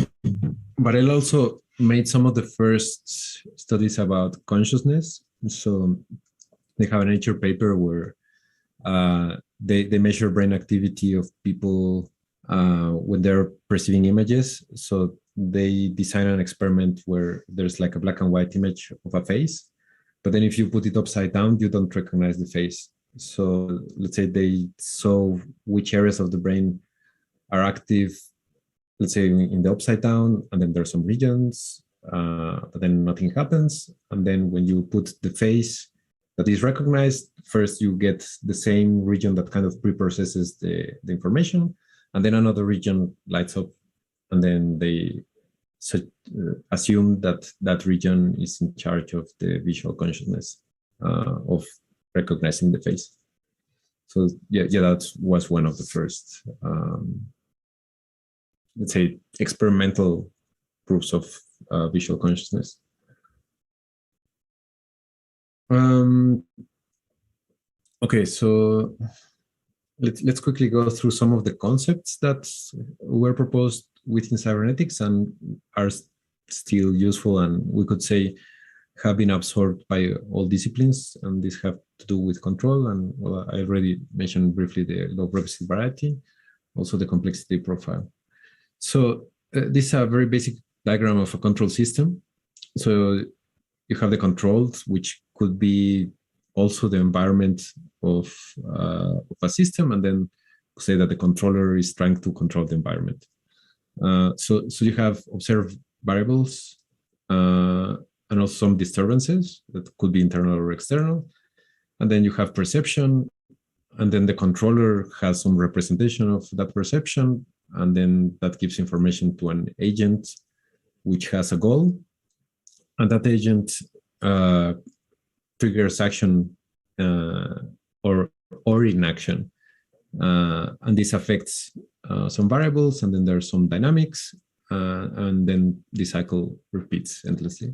Varela also made some of the first studies about consciousness. So they have a Nature paper where they measure brain activity of people when they're perceiving images. So they design an experiment where there's like a black and white image of a face, but then if you put it upside down, you don't recognize the face. So let's say they saw which areas of the brain are active, let's say in the upside down, and then there's some regions, but then nothing happens. And then when you put the face that is recognized, first you get the same region that kind of pre-processes the information, and then another region lights up, and then they assume that that region is in charge of the visual consciousness of recognizing the face. So yeah, that was one of the first, let's say, experimental proofs of visual consciousness. Okay, so let's quickly go through some of the concepts that were proposed within cybernetics and are still useful, and we could say have been absorbed by all disciplines, and these have to do with control. And well, I already mentioned briefly the low representative variety, also the complexity profile. So this is a very basic diagram of a control system. So you have the controls, which could be also the environment of a system, and then say that the controller is trying to control the environment. So you have observed variables and also some disturbances that could be internal or external. And then you have perception, and then the controller has some representation of that perception, and then that gives information to an agent which has a goal, and that agent triggers action or inaction, and this affects some variables, and then there's some dynamics, and then the cycle repeats endlessly.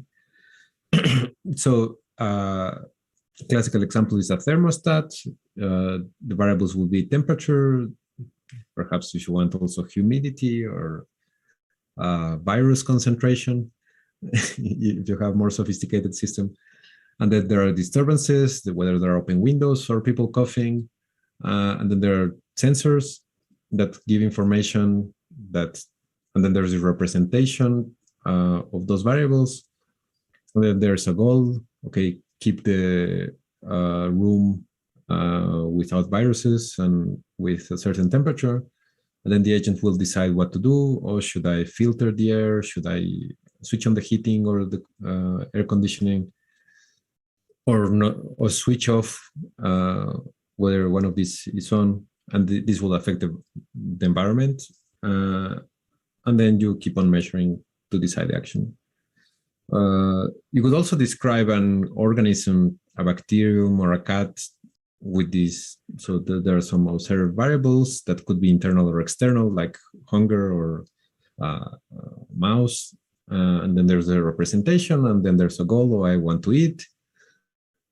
So classical example is a thermostat. The variables will be temperature, perhaps if you want also humidity or virus concentration, if you have more sophisticated system. And then there are disturbances, whether there are open windows or people coughing. And then there are sensors that give information and then there's a representation of those variables. And then there's a goal, okay, keep the room without viruses and with a certain temperature. And then the agent will decide what to do. Or should I filter the air? Should I switch on the heating or the air conditioning? Or not, or switch off whether one of these is on, and this will affect the environment. And then you keep on measuring to decide the action. You could also describe an organism, a bacterium or a cat, with this. So there are some observed variables that could be internal or external, like hunger or mouse. And then there's a representation, and then there's a goal, oh, I want to eat.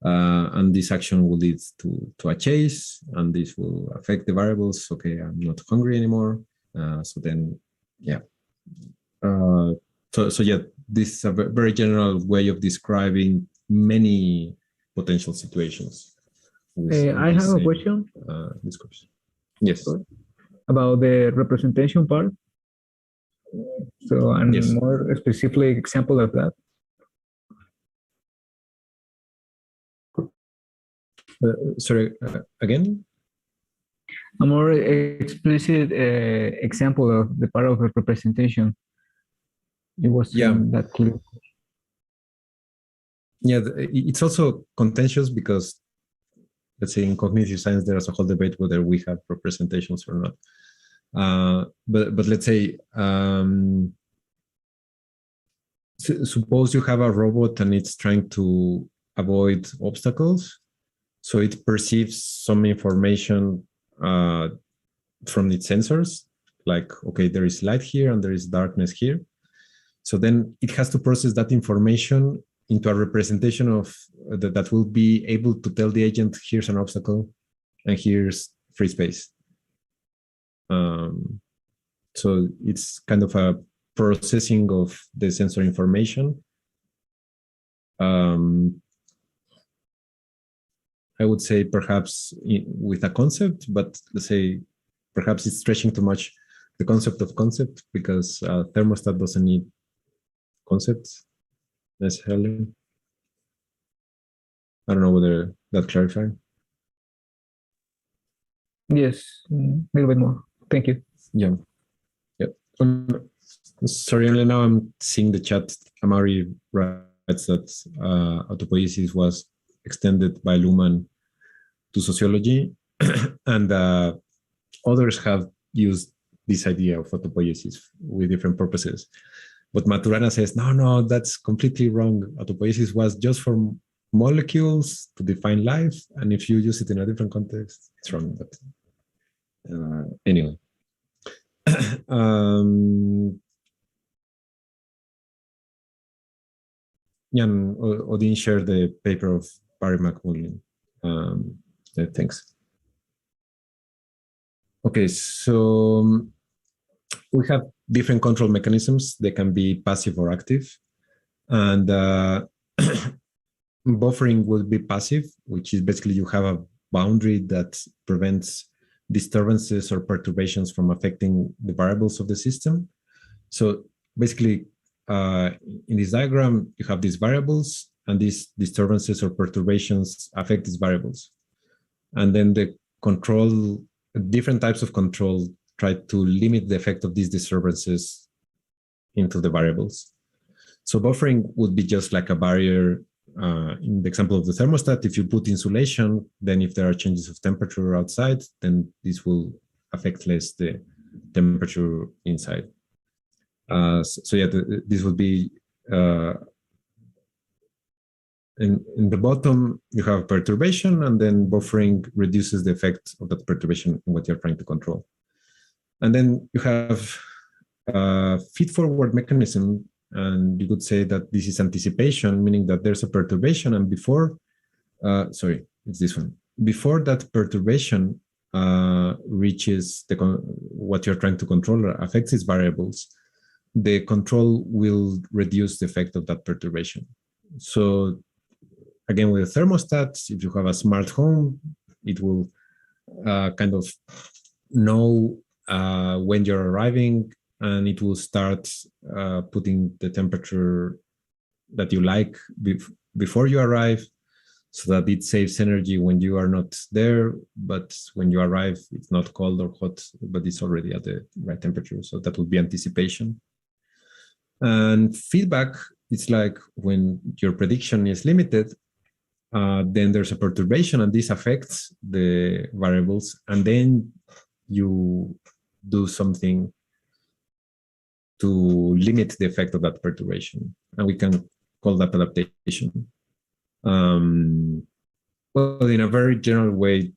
And this action will lead to a chase, and this will affect the variables. Okay, I'm not hungry anymore. So then, yeah. So yeah, this is a very general way of describing many potential situations. I have a question. Description. Yes. About the representation part. So, and yes. More specific example of that. Sorry, again? A more explicit example of the part of the representation. It was that clear. Yeah, it's also contentious because, let's say, in cognitive science, there's a whole debate whether we have representations or not. But let's say, suppose you have a robot and it's trying to avoid obstacles. So it perceives some information from its sensors, like, okay, there is light here and there is darkness here. So then it has to process that information into a representation of that will be able to tell the agent, here's an obstacle and here's free space. So it's kind of a processing of the sensor information. I would say perhaps with a concept, but let's say perhaps it's stretching too much the concept of concept, because thermostat doesn't need concepts necessarily. I don't know whether that clarified. Yes, a little bit more. Thank you. Yeah. Sorry, only now I'm seeing the chat. Amari writes that autopoiesis was extended by Luhmann to sociology, and others have used this idea of autopoiesis with different purposes. But Maturana says, no, that's completely wrong. Autopoiesis was just for molecules to define life, and if you use it in a different context, it's wrong. But anyway. Jan, Odin shared the paper of Barry McMullen. Thanks. Okay, so we have different control mechanisms. They can be passive or active. And buffering will be passive, which is basically you have a boundary that prevents disturbances or perturbations from affecting the variables of the system. So basically, in this diagram, you have these variables, and these disturbances or perturbations affect these variables. And then the control, different types of control, try to limit the effect of these disturbances into the variables. So buffering would be just like a barrier. In the example of the thermostat, if you put insulation, then if there are changes of temperature outside, then this will affect less the temperature inside. So yeah, this would be in the bottom, you have perturbation, and then buffering reduces the effect of that perturbation in what you're trying to control. And then you have a feed-forward mechanism, and you could say that this is anticipation, meaning that there's a perturbation, and before, sorry, it's this one. Before that perturbation reaches what you're trying to control or affects its variables, the control will reduce the effect of that perturbation. So again, with a thermostat, if you have a smart home, it will kind of know when you're arriving, and it will start putting the temperature that you like before you arrive, so that it saves energy when you are not there, but when you arrive, it's not cold or hot, but it's already at the right temperature. So that would be anticipation. And feedback, it's like when your prediction is limited, then there's a perturbation, and this affects the variables, and then you do something to limit the effect of that perturbation, and we can call that adaptation. Well, in a very general way,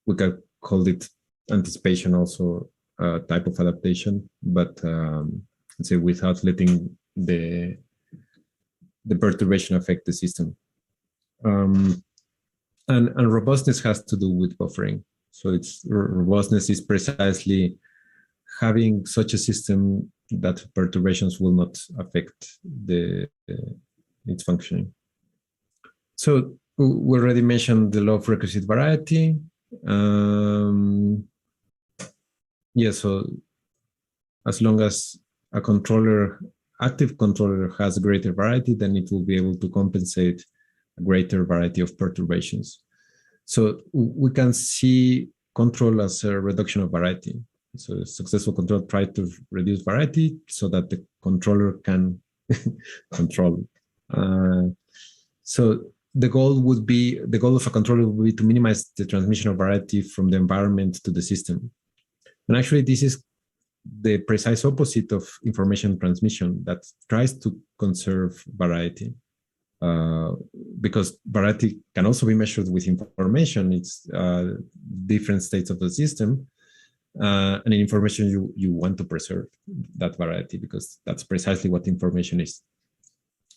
we can call it anticipation, also a type of adaptation, but let's say without letting the perturbation affect the system. And robustness has to do with buffering. So it's robustness is precisely having such a system that perturbations will not affect its functioning. So we already mentioned the law of requisite variety. Yeah, so as long as a active controller has greater variety, then it will be able to compensate a greater variety of perturbations. So we can see control as a reduction of variety. So a successful control tries to reduce variety so that the controller can control. So the goal of a controller would be to minimize the transmission of variety from the environment to the system. And actually, this is the precise opposite of information transmission that tries to conserve variety. because variety can also be measured with information. It's different states of the system. And in information, you want to preserve that variety because that's precisely what information is.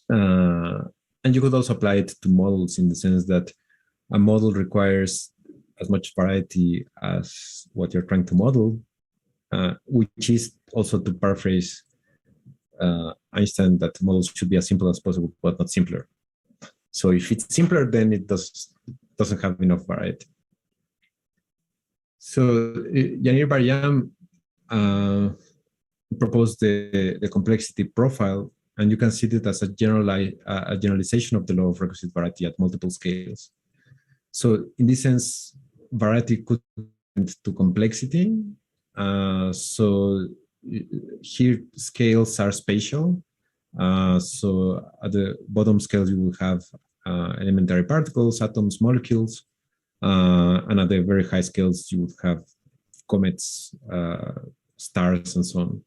And you could also apply it to models in the sense that a model requires as much variety as what you're trying to model, which is also, to paraphrase Einstein, that models should be as simple as possible, but not simpler. So if it's simpler, then it doesn't have enough variety. So Yanir Baryam proposed the complexity profile, and you can see it as a generalization of the law of requisite variety at multiple scales. So in this sense, variety could tend to complexity. So here scales are spatial. So at the bottom scale, you will have elementary particles, atoms, molecules. And at the very high scales, you would have comets, stars, and so on.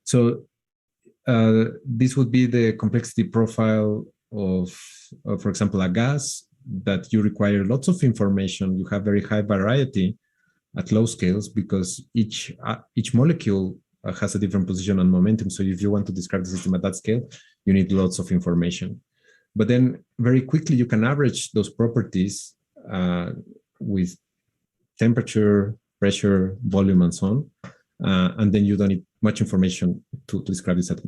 So this would be the complexity profile of, for example, a gas that you require lots of information. You have very high variety at low scales because each molecule has a different position and momentum. So if you want to describe the system at that scale, you need lots of information. But then very quickly, you can average those properties with temperature, pressure, volume, and so on. And then you don't need much information to describe this at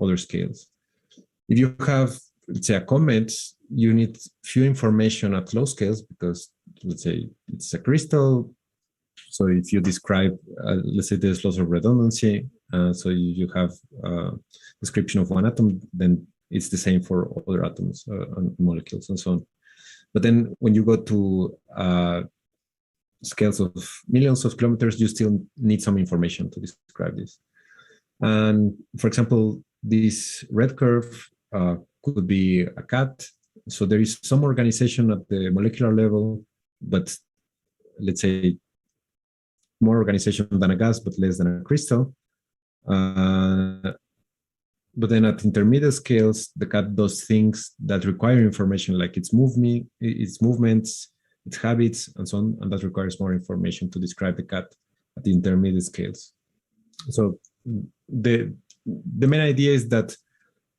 other scales. If you have, let's say, a comet, you need few information at low scales because, let's say, it's a crystal. So if you describe, let's say there's lots of redundancy, so you have a description of one atom, then it's the same for other atoms and molecules and so on. But then when you go to scales of millions of kilometers, you still need some information to describe this. And for example, this red curve could be a cat. So there is some organization at the molecular level, but let's say more organization than a gas, but less than a crystal. But then at intermediate scales, the cat does things that require information, like its movements, its habits, and so on, and that requires more information to describe the cat at the intermediate scales. So the main idea is that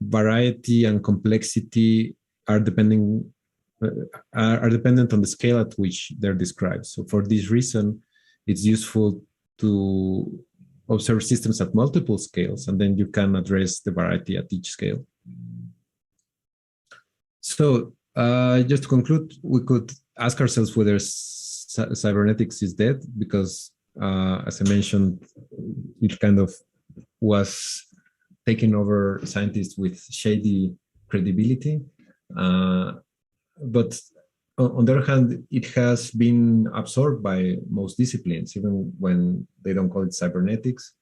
variety and complexity are dependent on the scale at which they're described. So for this reason, it's useful to observe systems at multiple scales, and then you can address the variety at each scale. So just to conclude, we could ask ourselves whether cybernetics is dead, because as I mentioned, it kind of was taking over scientists with shady credibility. But on the other hand, it has been absorbed by most disciplines, even when they don't call it cybernetics.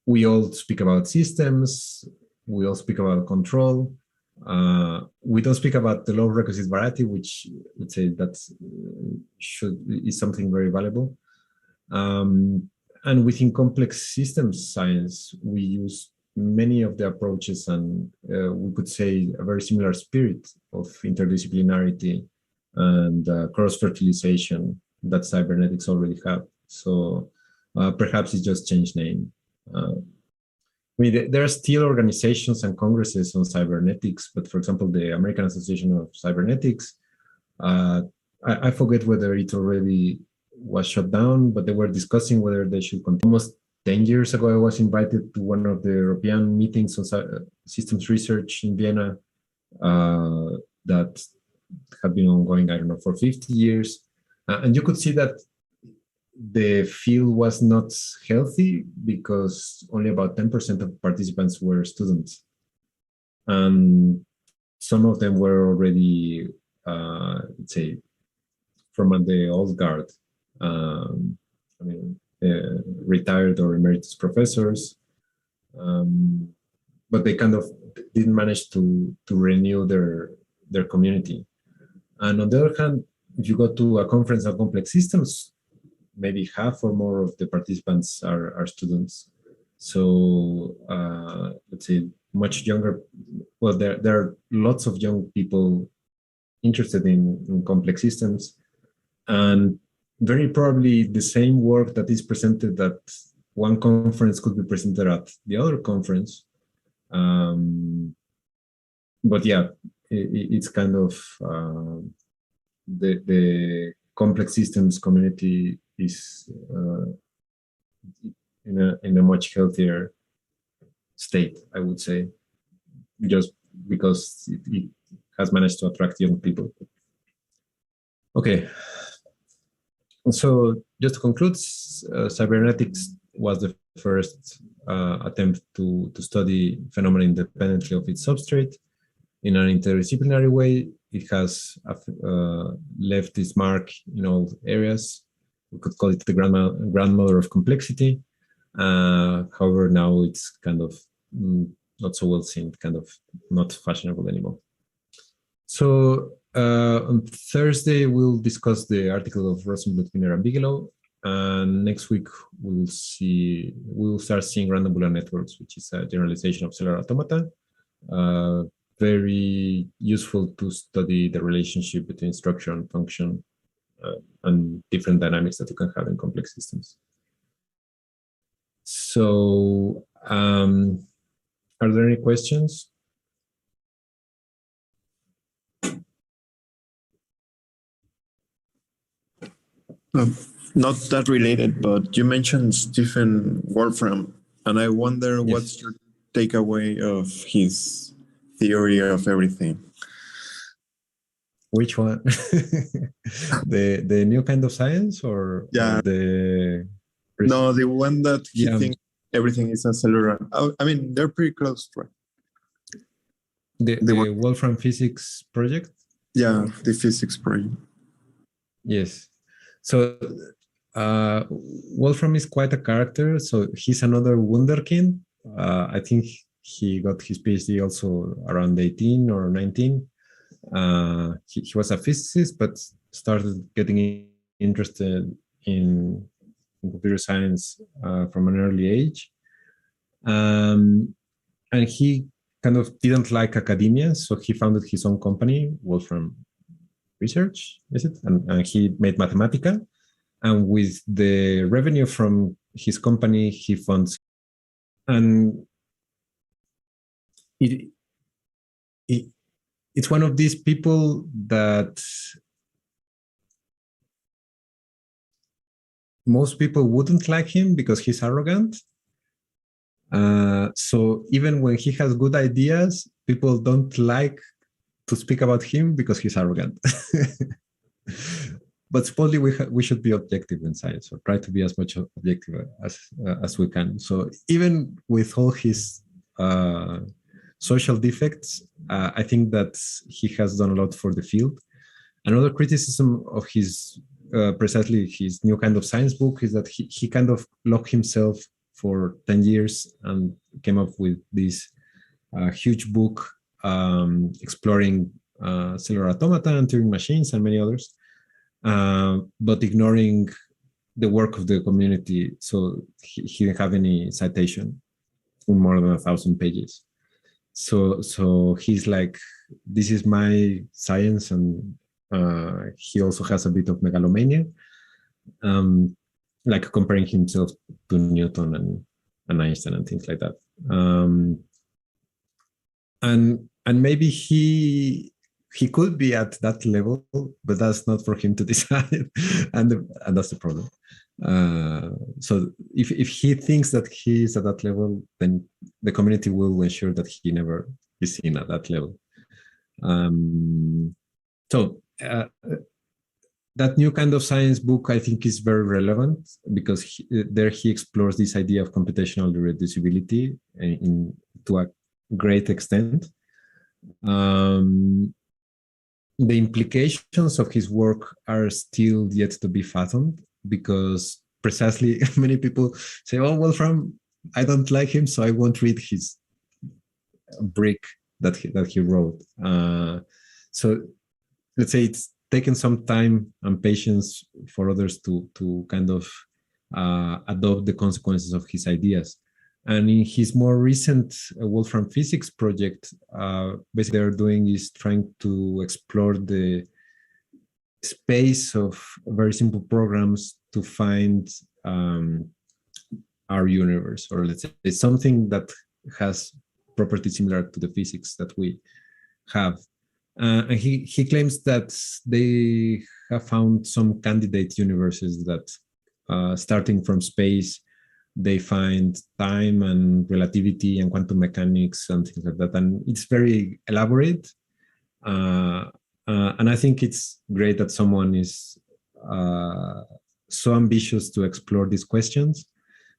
We all speak about systems. We all speak about control. We don't speak about the law of requisite variety, which, let's say, is something very valuable. And within complex systems science, we use many of the approaches, and we could say a very similar spirit of interdisciplinarity and cross-fertilization that cybernetics already have. So perhaps it just changed name. I mean, there are still organizations and congresses on cybernetics, but for example, the American Association of Cybernetics, I forget whether it already was shut down, but they were discussing whether they should continue. Almost 10 years ago, I was invited to one of the European meetings on systems research in Vienna that have been ongoing, I don't know, for 50 years. And you could see that the field was not healthy because only about 10% of participants were students. And some of them were already, let's say, from the old guard. Retired or emeritus professors, but they kind of didn't manage to renew their community. And on the other hand, if you go to a conference on complex systems, maybe half or more of the participants are students. So let's say much younger, well, there are lots of young people interested in complex systems, and very probably the same work that is presented at one conference could be presented at the other conference. But yeah, it's kind of the complex systems community is in a much healthier state, I would say, just because it has managed to attract young people. Okay, so just to conclude, cybernetics was the first attempt to study phenomena independently of its substrate in an interdisciplinary way. It has left its mark in all areas. We could call it the grandmother of complexity. However, now it's kind of not so well seen, kind of not fashionable anymore. So on Thursday, we'll discuss the article of Rosenbluth, Wiener, and Bigelow. And next week, we'll start seeing random Boolean networks, which is a generalization of cellular automata. Very useful to study the relationship between structure and function and different dynamics that you can have in complex systems. So, are there any questions? Not that related, but you mentioned Stephen Wolfram, and I wonder what's your takeaway of his theory of everything. Which one? the new kind of science, or the the one that he thinks everything is a cellular. I mean, they're pretty close, right? The Wolfram Physics project. Yeah, the physics project. Yes. So Wolfram is quite a character. So he's another wunderkind. I think he got his PhD also around 18 or 19. He was a physicist, but started getting interested in computer science from an early age. And he kind of didn't like academia, so he founded his own company, Wolfram Research, is it? And he made Mathematica. And with the revenue from his company, he funds. And it's one of these people that most people wouldn't like him because he's arrogant. So even when he has good ideas, people don't like to speak about him because he's arrogant. But supposedly we should be objective in science, or try to be as much objective as we can. So even with all his social defects, I think that he has done a lot for the field. Another criticism of his precisely his new kind of science book is that he kind of locked himself for 10 years and came up with this huge book exploring cellular automata and Turing machines and many others, but ignoring the work of the community. So he didn't have any citation in more than 1,000 pages. So he's like, this is my science, and he also has a bit of megalomania, like comparing himself to Newton and Einstein and things like that. And maybe he could be at that level, but that's not for him to decide, and that's the problem. So if he thinks that he is at that level, then the community will ensure that he never is seen at that level. That new kind of science book, I think, is very relevant because there he explores this idea of computational reducibility to a great extent. The implications of his work are still yet to be fathomed, because precisely many people say, oh, Wolfram, I don't like him, so I won't read his brick that he wrote. So let's say it's taken some time and patience for others to kind of adopt the consequences of his ideas. And in his more recent Wolfram Physics project, basically they're doing is trying to explore the space of very simple programs to find our universe, or let's say it's something that has properties similar to the physics that we have. And he claims that they have found some candidate universes that, starting from space, they find time and relativity and quantum mechanics and things like that. And it's very elaborate. And I think it's great that someone is so ambitious to explore these questions.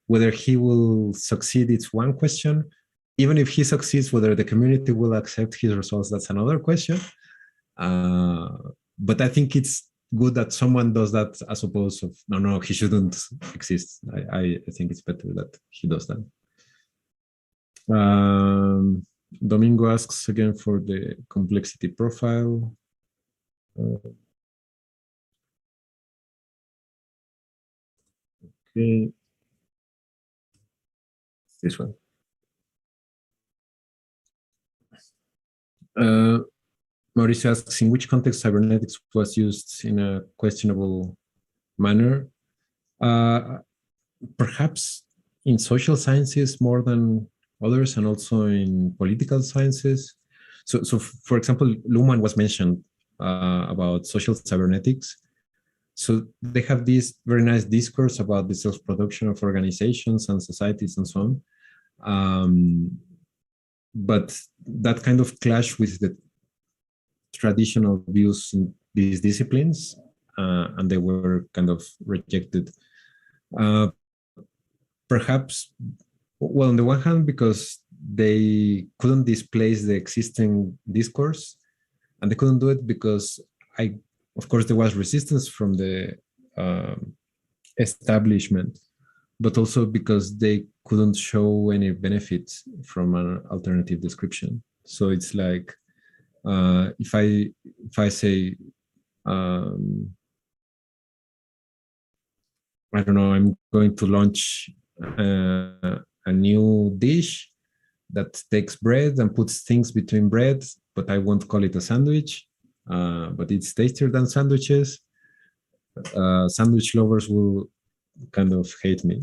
Whether he will succeed, it's one question. Even if he succeeds, whether the community will accept his results, that's another question. But I think it's good that someone does that as opposed to, no, he shouldn't exist. I think it's better that he does that. Domingo asks again for the complexity profile. Okay. This one. Mauricio asks, in which context cybernetics was used in a questionable manner? Perhaps in social sciences more than others, and also in political sciences. So for example, Luhmann was mentioned about social cybernetics. So they have this very nice discourse about the self-production of organizations and societies and so on. But that kind of clash with the traditional views in these disciplines, and they were kind of rejected. Perhaps, well, on the one hand, because they couldn't displace the existing discourse, and they couldn't do it because of course, there was resistance from the establishment, but also because they couldn't show any benefits from an alternative description. So it's like, if I say, I don't know, I'm going to launch a new dish that takes bread and puts things between bread, but I won't call it a sandwich, but it's tastier than sandwiches. Sandwich lovers will kind of hate me,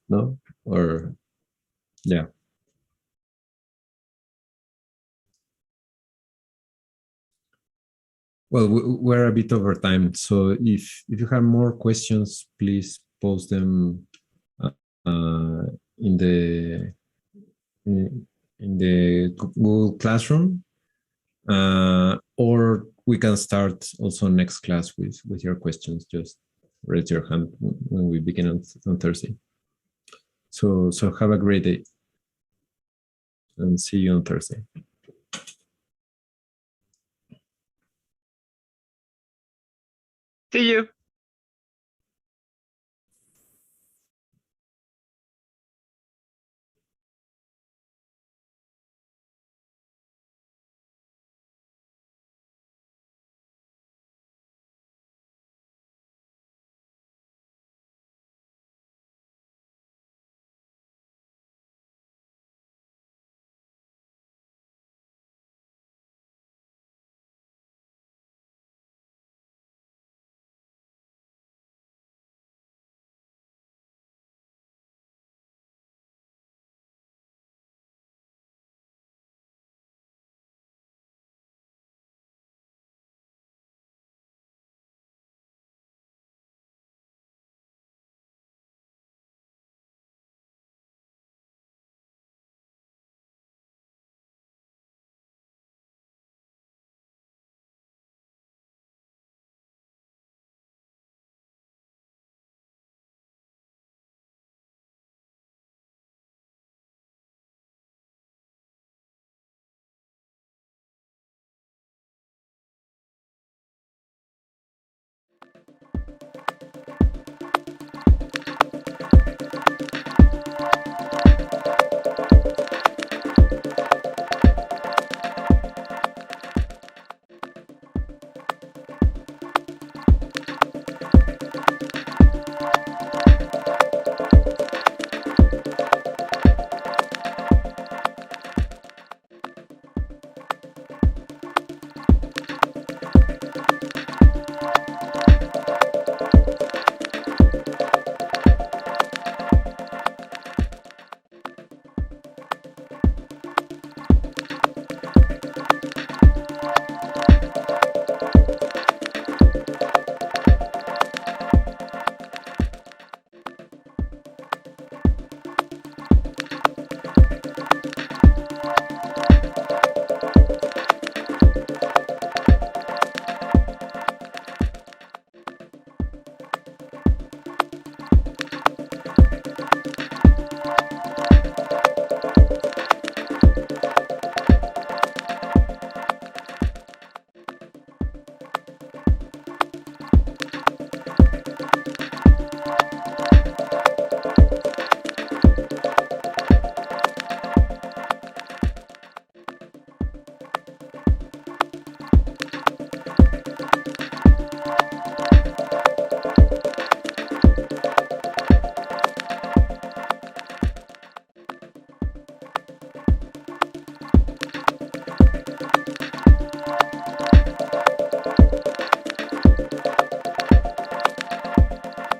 no? Or, yeah. Well, we're a bit over time, so if you have more questions, please post them in the Google Classroom, or we can start also next class with your questions. Just raise your hand when we begin on Thursday. So have a great day, and see you on Thursday. See you.